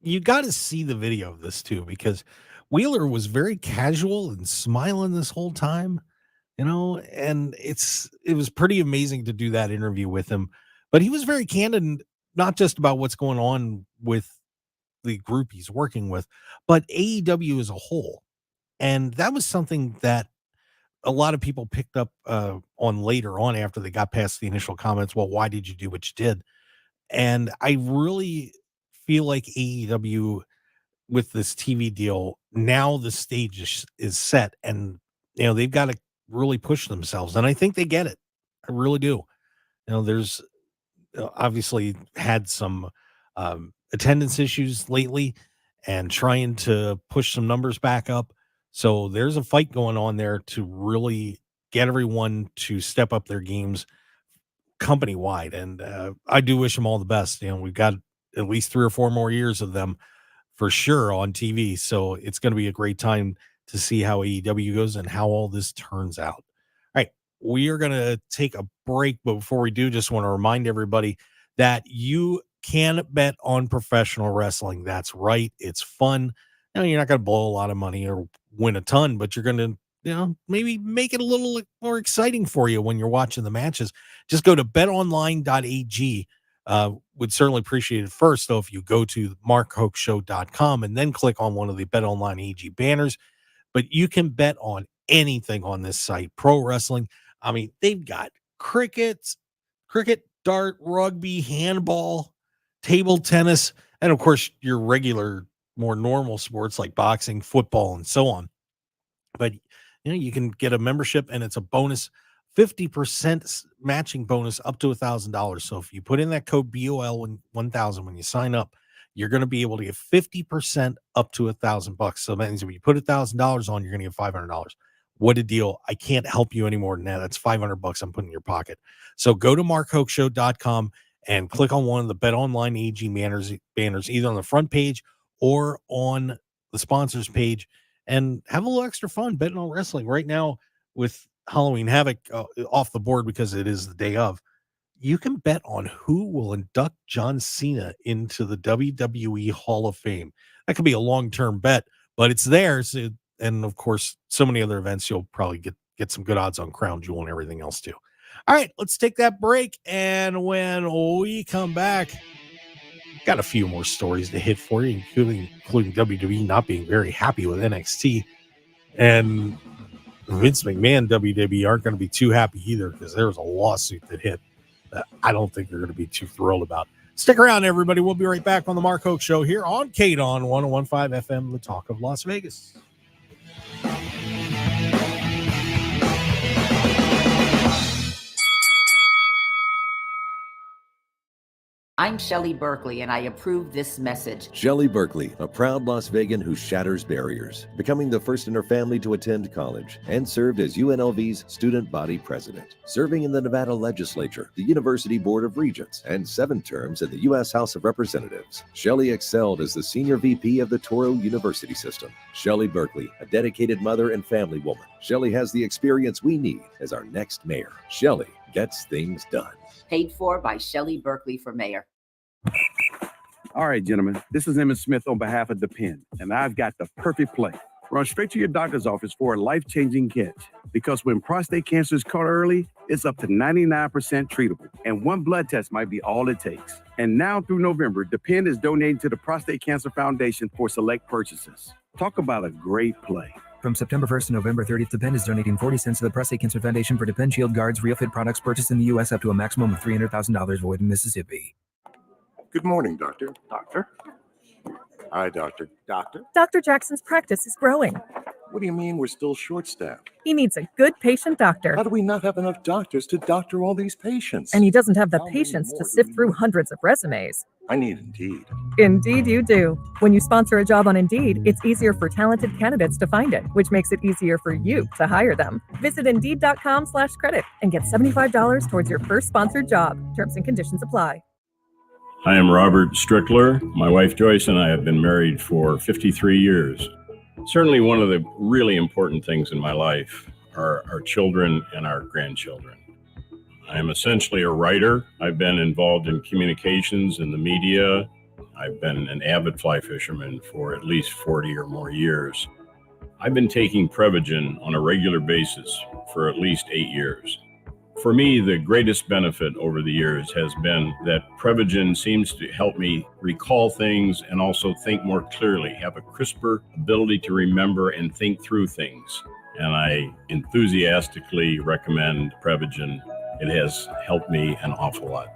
you got to see the video of this too, because Wheeler was very casual and smiling this whole time, and it was pretty amazing to do that interview with him. But he was very candid, not just about what's going on with the group he's working with, but AEW as a whole. And that was something that a lot of people picked up on later on after they got past the initial comments. Well, why did you do what you did? And I really feel like AEW, with this TV deal, now the stage is set, and they've got to really push themselves, and I think they get it. I really do. There's obviously had some attendance issues lately, and trying to push some numbers back up. So there's a fight going on there to really get everyone to step up their games company wide, and I do wish them all the best. We've got at least 3 or 4 more years of them for sure on TV. So it's going to be a great time to see how AEW goes and how all this turns out. All right. We are going to take a break, but before we do, just want to remind everybody that you can bet on professional wrestling. That's right. It's fun. You're not going to blow a lot of money or win a ton, but you're going to, maybe make it a little more exciting for you when you're watching the matches. Just go to betonline.ag. Would certainly appreciate it first, though, if you go to markhokeshow.com and then click on one of the BetOnline AG banners. But you can bet on anything on this site. Pro wrestling. I mean, they've got cricket, dart, rugby, handball, table tennis, and of course your regular, more normal sports like boxing, football, and so on. But you can get a membership, and it's a bonus 50% matching bonus up to $1,000. So if you put in that code BOL1000 when you sign up, you're going to be able to get 50% up to $1,000. So that means if you put $1,000 on, you're going to get $500. What a deal. I can't help you any more than that. That's $500 I'm putting in your pocket. So go to markhokeshow.com and click on one of the BetOnline AG banners, either on the front page or on the sponsors page, and have a little extra fun betting on wrestling. Right now, with Halloween Havoc off the board because it is the day of, you can bet on who will induct John Cena into the WWE Hall of Fame. That could be a long-term bet, but it's there. So, and of course, so many other events, you'll probably get some good odds on Crown Jewel and everything else too. All right, let's take that break. And when we come back, got a few more stories to hit for you, including WWE not being very happy with NXT. And Vince McMahon, WWE aren't going to be too happy either, because there was a lawsuit that hit that I don't think they're going to be too thrilled about. Stick around, everybody. We'll be right back on the Mark Hoke Show here on KDAWN 101.5 FM, the talk of Las Vegas. I'm Shelley Berkeley, and I approve this message. Shelley Berkeley, a proud Las Vegan who shatters barriers, becoming the first in her family to attend college, and served as UNLV's student body president, serving in the Nevada legislature, the University Board of Regents, and 7 terms in the U.S. House of Representatives. Shelley excelled as the senior VP of the Toro University system. Shelley Berkeley, a dedicated mother and family woman. Shelley has the experience we need as our next mayor. Shelley gets things done. Paid for by Shelley Berkeley for mayor. All right, gentlemen, this is Emmett Smith on behalf of the Pen, and I've got the perfect play. Run straight to your doctor's office for a life-changing catch, because when prostate cancer is caught early, it's up to 99% treatable, and 1 blood test might be all it takes. And now through November, the Pen is donating to the Prostate Cancer Foundation for select purchases. Talk about a great play. From September 1st to November 30th, Depend is donating 40 cents to the Prostate Cancer Foundation for Depend Shield Guards Real Fit products purchased in the U.S. up to a maximum of $300,000 void in Mississippi. Good morning, Doctor. Doctor? Hi, Doctor. Doctor? Dr. Jackson's practice is growing. What do you mean we're still short-staffed? He needs a good patient doctor. How do we not have enough doctors to doctor all these patients? And he doesn't have the patience to sift through hundreds of resumes. I need Indeed. Indeed you do. When you sponsor a job on Indeed, it's easier for talented candidates to find it, which makes it easier for you to hire them. Visit Indeed.com/credit and get $75 towards your first sponsored job. Terms and conditions apply. I am Robert Strickler. My wife Joyce and I have been married for 53 years. Certainly one of the really important things in my life are our children and our grandchildren. I am essentially a writer. I've been involved in communications and the media. I've been an avid fly fisherman for at least 40 or more years. I've been taking Prevagen on a regular basis for at least 8 years. For me, the greatest benefit over the years has been that Prevagen seems to help me recall things and also think more clearly, have a crisper ability to remember and think through things. And I enthusiastically recommend Prevagen. It has helped me an awful lot.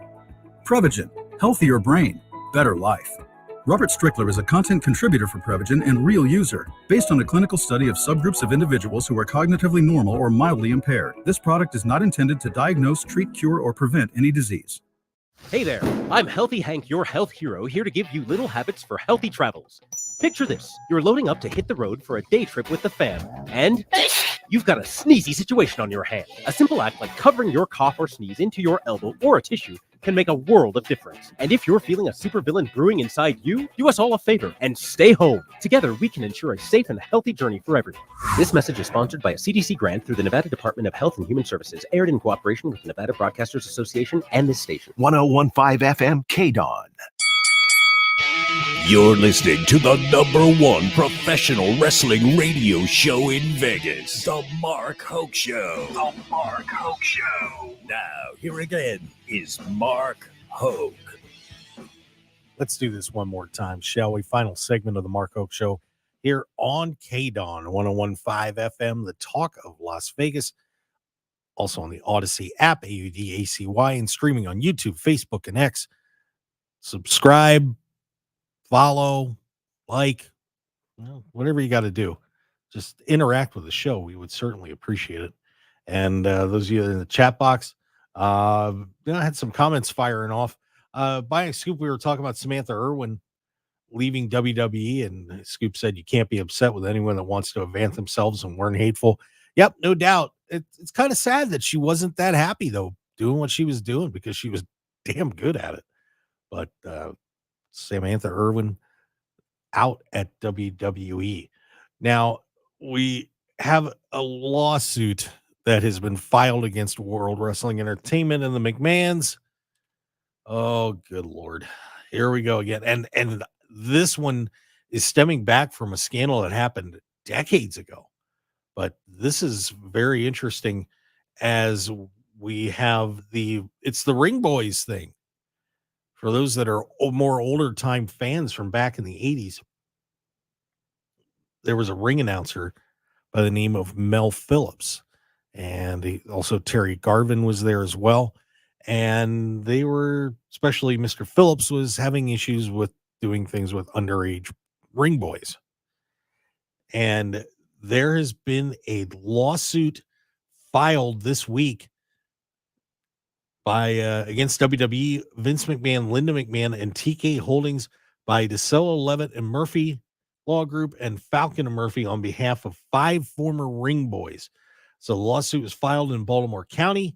Prevagen, healthier brain, better life. Robert Strickler is a content contributor for Prevagen and real user, based on a clinical study of subgroups of individuals who are cognitively normal or mildly impaired. This product is not intended to diagnose, treat, cure, or prevent any disease. Hey there, I'm Healthy Hank, your health hero, here to give you little habits for healthy travels. Picture this, you're loading up to hit the road for a day trip with the fam, and you've got a sneezy situation on your hand. A simple act like covering your cough or sneeze into your elbow or a tissue can make a world of difference. And if you're feeling a supervillain brewing inside you, do us all a favor and stay home. Together, we can ensure a safe and healthy journey for everyone. This message is sponsored by a CDC grant through the Nevada Department of Health and Human Services, aired in cooperation with the Nevada Broadcasters Association and this station. 101.5 FM KDAWN. You're listening to the #1 professional wrestling radio show in Vegas, The Mark Hoke Show. The Mark Hoke Show. Now, here again is Mark Hoke. Let's do this one more time, shall we? Final segment of the Mark Hoke Show here on KDAWN 101.5 FM, the talk of Las Vegas. Also on the Odyssey app, AUDACY, and streaming on YouTube, Facebook, and X. Subscribe, follow, like, whatever you got to do. Just interact with the show. We would certainly appreciate it. And those of you in the chat box, I had some comments firing off. Buying Scoop, we were talking about Samantha Irwin leaving WWE, and Scoop said you can't be upset with anyone that wants to advance themselves and weren't hateful. Yep, no doubt. It's kind of sad that she wasn't that happy, though, doing what she was doing, because she was damn good at it. But Samantha Irwin out at WWE. Now, we have a lawsuit that has been filed against World Wrestling Entertainment and the McMahons. Oh, good Lord. Here we go again. And this one is stemming back from a scandal that happened decades ago. But this is very interesting, as we have it's the Ring Boys thing. For those that are more older time fans from back in the 80s, there was a ring announcer by the name of Mel Phillips. And also Terry Garvin was there as well. and they were, especially Mr. Phillips, was having issues with doing things with underage ring boys. And there has been a lawsuit filed this week by against WWE, Vince McMahon, Linda McMahon, and TK Holdings by DeSello, Levitt, and Murphy Law Group and Falcon and Murphy on behalf of 5 former ring boys. So the lawsuit was filed in Baltimore County,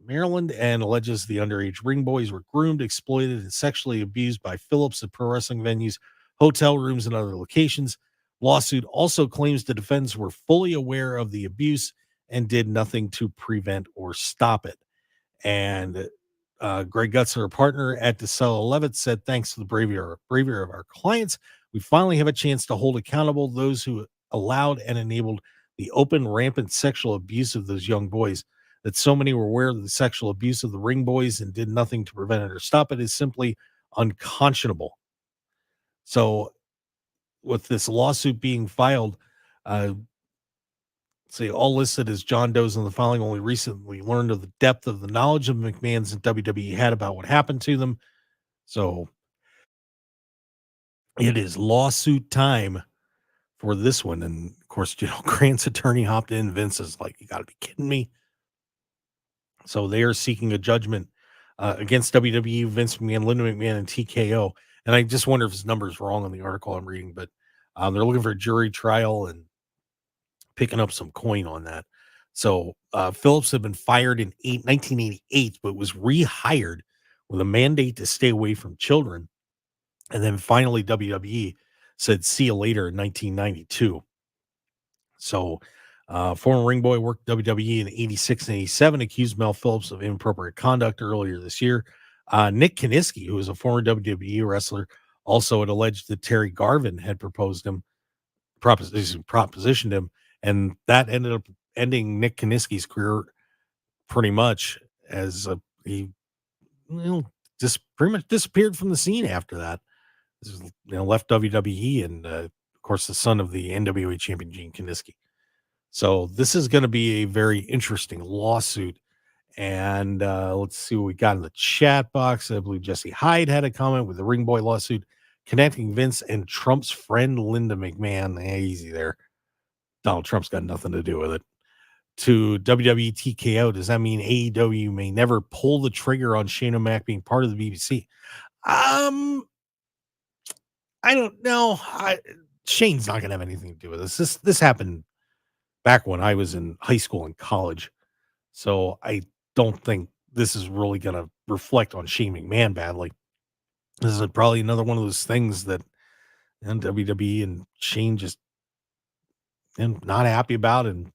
Maryland, and alleges the underage ring boys were groomed, exploited, and sexually abused by Phillips at pro wrestling venues, hotel rooms, and other locations. Lawsuit also claims the defendants were fully aware of the abuse and did nothing to prevent or stop it. And Greg Gutzler, a partner at DeSello Levitt, said, thanks to the bravery of our clients, we finally have a chance to hold accountable those who allowed and enabled the open, rampant sexual abuse of those young boys. That so many were aware of the sexual abuse of the ring boys and did nothing to prevent it or stop it is simply unconscionable. So with this lawsuit being filed, say all listed as John Doe's in the filing only recently learned of the depth of the knowledge of McMahon's and WWE had about what happened to them. So it is lawsuit time for this one. And of course, Grant's attorney hopped in. Vince is like, you got to be kidding me. So they are seeking a judgment against WWE, Vince McMahon, Linda McMahon, and TKO. And I just wonder if his number is wrong on the article I'm reading, but they're looking for a jury trial and picking up some coin on that. So Phillips had been fired in 1988, but was rehired with a mandate to stay away from children. And then finally WWE said, see you later in 1992. So former ring boy worked WWE in 86 and 87, accused Mel Phillips of inappropriate conduct earlier this year. Nick Kiniski, who was a former WWE wrestler, also had alleged that Terry Garvin had propositioned him, and that ended up ending Nick Kiniski's career pretty much, as he just pretty much disappeared from the scene after that. Left WWE, and of course the son of the NWA champion Gene Kiniski. So this is going to be a very interesting lawsuit. And let's see what we got in the chat box. I believe Jesse Hyde had a comment with the Ring Boy lawsuit connecting Vince and Trump's friend Linda McMahon. Easy there. Donald Trump's got nothing to do with it. To WWE TKO, does that mean AEW may never pull the trigger on Shane O'Mac being part of the BBC? I don't know. Shane's not going to have anything to do with this. This happened back when I was in high school and college. So I don't think this is really going to reflect on Shane McMahon badly. This is probably another one of those things that WWE and Shane just not happy about and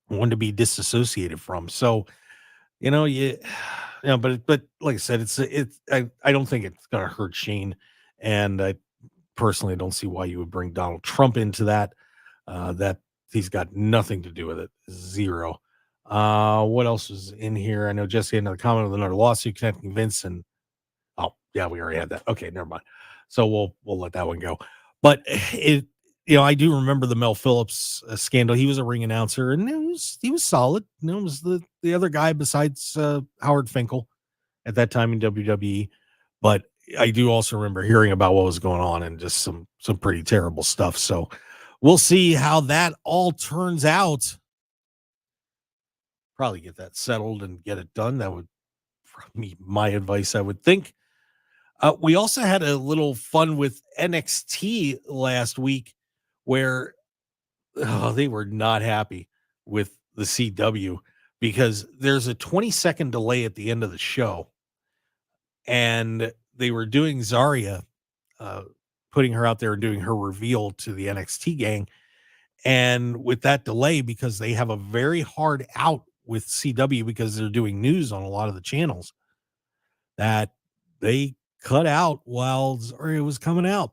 wanted to be disassociated from. So, but like I said, I don't think it's going to hurt Shane. And I personally don't see why you would bring Donald Trump into that. That he's got nothing to do with it. Zero. What else is in here? I know Jesse had another comment with another lawsuit connecting Vince and we already had that. Okay, never mind. So we'll let that one go. But I do remember the Mel Phillips scandal. He was a ring announcer and he was solid. It was the other guy besides Howard Finkel at that time in WWE. But I do also remember hearing about what was going on and just some pretty terrible stuff. So we'll see how that all turns out. Probably get that settled and get it done. That would be my advice, I would think. We also had a little fun with NXT last week where they were not happy with the CW because there's a 20-second delay at the end of the show. And they were doing Zarya, putting her out there and doing her reveal to the NXT gang. And with that delay, because they have a very hard out with CW because they're doing news on a lot of the channels, that they cut out while Zarya was coming out.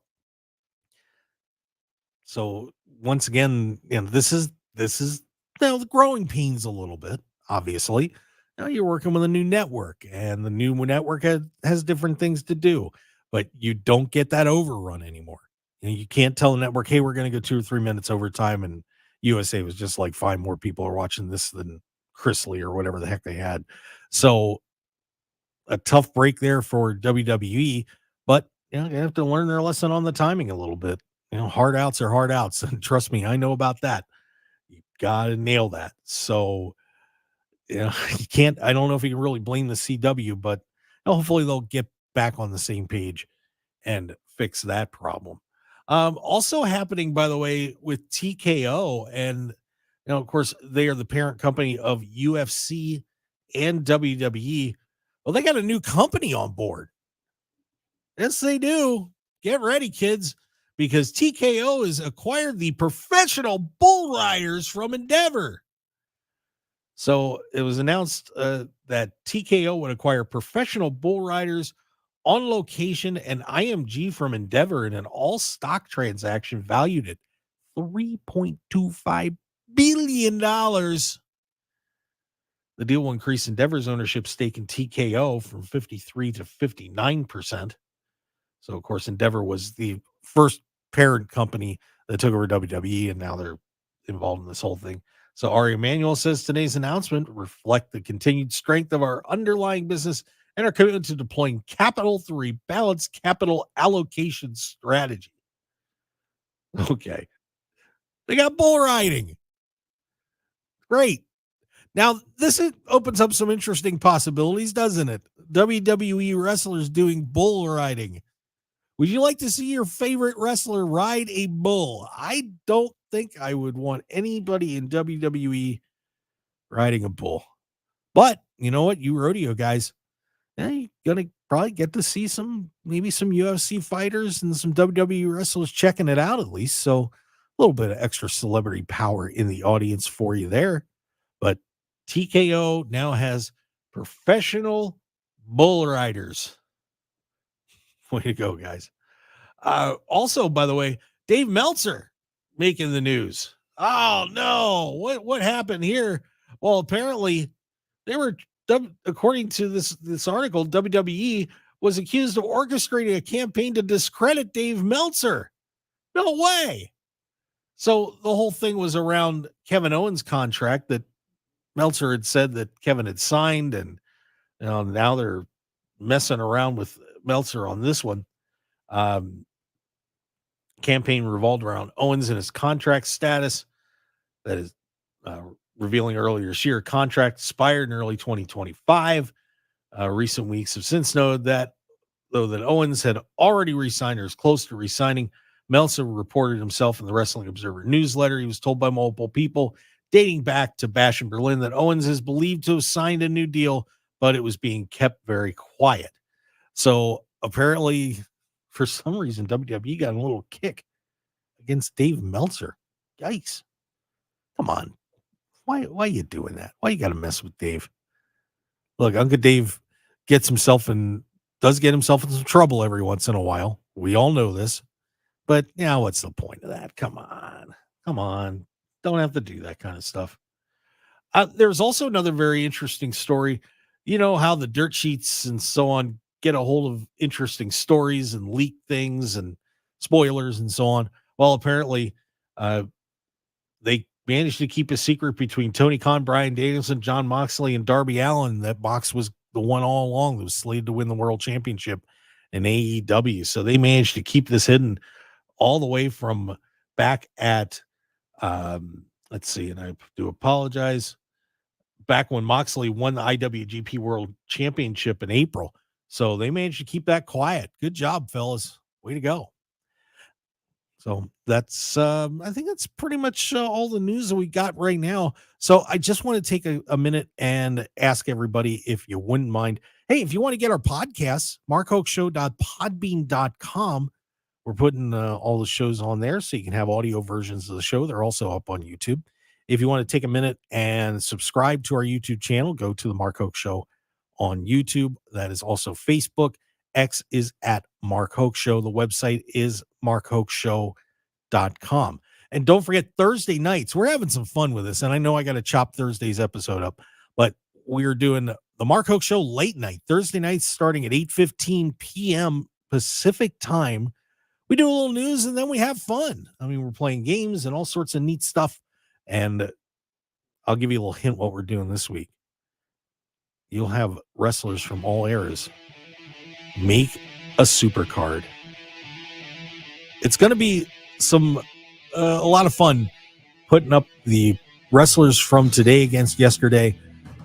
So once again, this is the growing pains a little bit, obviously. Now you're working with a new network, and the new network has different things to do, but you don't get that overrun anymore. You can't tell the network, hey, we're going to go 2 or 3 minutes overtime, and USA was just like 5 more people are watching this than Chris Lee or whatever the heck they had. So a tough break there for WWE, but you know, they have to learn their lesson on the timing a little bit. You know, hard outs are hard outs, and trust me, I know about that. You gotta nail that. So, you know, you can't. I don't know if you can really blame the CW, but hopefully they'll get back on the same page and fix that problem. Also happening, by the way, with TKO, and you know, of course, they are the parent company of UFC and WWE. Well, they got a new company on board. Yes, they do. Get ready, kids, because TKO has acquired the Professional Bull Riders from Endeavor. So it was announced that TKO would acquire Professional Bull Riders on location and IMG from Endeavor in an all-stock transaction valued at $3.25 billion. The deal will increase Endeavor's ownership stake in TKO from 53 to 59%. So, of course, Endeavor was the first parent company that took over WWE, and now they're involved in this whole thing. So Ari Emanuel says today's announcement reflect the continued strength of our underlying business and our commitment to deploying capital through a balanced capital allocation strategy. Okay. They got bull riding. Great. Now, this opens up some interesting possibilities, doesn't it? WWE wrestlers doing bull riding. Would you like to see your favorite wrestler ride a bull? I don't think I would want anybody in WWE riding a bull. But you know what? You rodeo guys, you're going to probably get to see maybe some UFC fighters and some WWE wrestlers checking it out at least. So a little bit of extra celebrity power in the audience for you there. But TKO now has Professional Bull Riders. Way to go, guys. Also, by the way, Dave Meltzer making the news. Oh no, what happened here? Well, apparently they were, according to this article, WWE was accused of orchestrating a campaign to discredit Dave Meltzer. No way. So the whole thing was around Kevin Owens' contract that Meltzer had said that Kevin had signed, and you know, now they're messing around with Meltzer on this one. Campaign revolved around Owens and his contract status. That is revealing earlier this year. Contract expired in early 2025. Recent weeks have since noted that, though, that Owens had already resigned or is close to resigning. Meltzer reported himself in the Wrestling Observer newsletter. He was told by multiple people dating back to Bash in Berlin that Owens is believed to have signed a new deal, but it was being kept very quiet. So apparently, for some reason, WWE got a little kick against Dave Meltzer. Yikes. Come on. Why are you doing that? Why you got to mess with Dave? Look, Uncle Dave does get himself in some trouble every once in a while. We all know this. But now what's the point of that? Come on. Don't have to do that kind of stuff. There's also another very interesting story. You know how the dirt sheets and so on get a hold of interesting stories and leak things and spoilers and so on. Well, apparently they managed to keep a secret between Tony Khan, Bryan Danielson, Jon Moxley, and Darby Allin that Mox was the one all along that was slated to win the world championship in AEW. So they managed to keep this hidden all the way from back at, let's see, and I do apologize, back when Moxley won the IWGP World Championship in April. So they managed to keep that quiet. Good job, fellas. Way to go. So that's, I think that's pretty much all the news that we got right now. So I just want to take a minute and ask everybody, if you wouldn't mind, hey, if you want to get our podcasts, markhokeshow.podbean.com. We're putting all the shows on there so you can have audio versions of the show. They're also up on YouTube. If you want to take a minute and subscribe to our YouTube channel, go to the Mark Hoke Show on YouTube. That is also Facebook. X is at Mark Hoke Show. The website is markhokeshow.com. And don't forget, Thursday nights, we're having some fun with this. And I know I got to chop Thursday's episode up, but we're doing the Mark Hoke Show late night, Thursday nights starting at 8:15 p.m. Pacific time. We do a little news and then we have fun. I mean, we're playing games and all sorts of neat stuff. And I'll give you a little hint what we're doing this week. you'll have wrestlers from all eras make a super card. It's going to be a lot of fun putting up the wrestlers from today against yesterday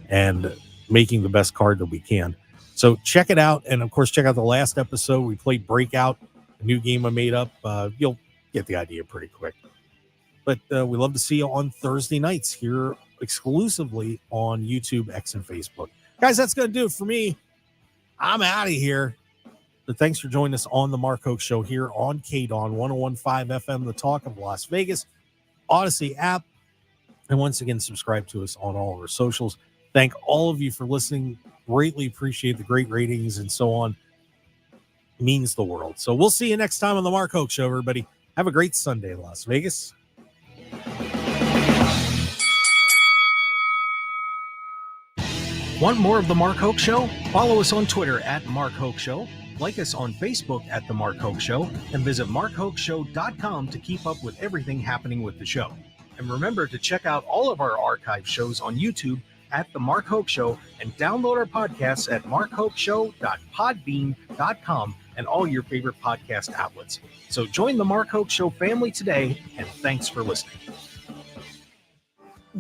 and making the best card that we can. So check it out. And of course, check out the last episode. We played Breakout, a new game I made up. You'll get the idea pretty quick. But we love to see you on Thursday nights here exclusively on YouTube, X, and Facebook. Guys, that's going to do it for me. I'm out of here. So thanks for joining us on the Mark Hoke Show here on KDAWN 101.5 FM, the talk of Las Vegas, Odyssey app. And once again, subscribe to us on all of our socials. Thank all of you for listening. Greatly appreciate the great ratings and so on. Means the world. So we'll see you next time on the Mark Hoke Show, everybody. Have a great Sunday in Las Vegas. Want more of The Mark Hoke Show? Follow us on Twitter at Mark Hoke Show, like us on Facebook at The Mark Hoke Show, and visit markhokeshow.com to keep up with everything happening with the show. And remember to check out all of our archive shows on YouTube at The Mark Hoke Show and download our podcasts at markhokeshow.podbean.com and all your favorite podcast outlets. So join The Mark Hoke Show family today, and thanks for listening.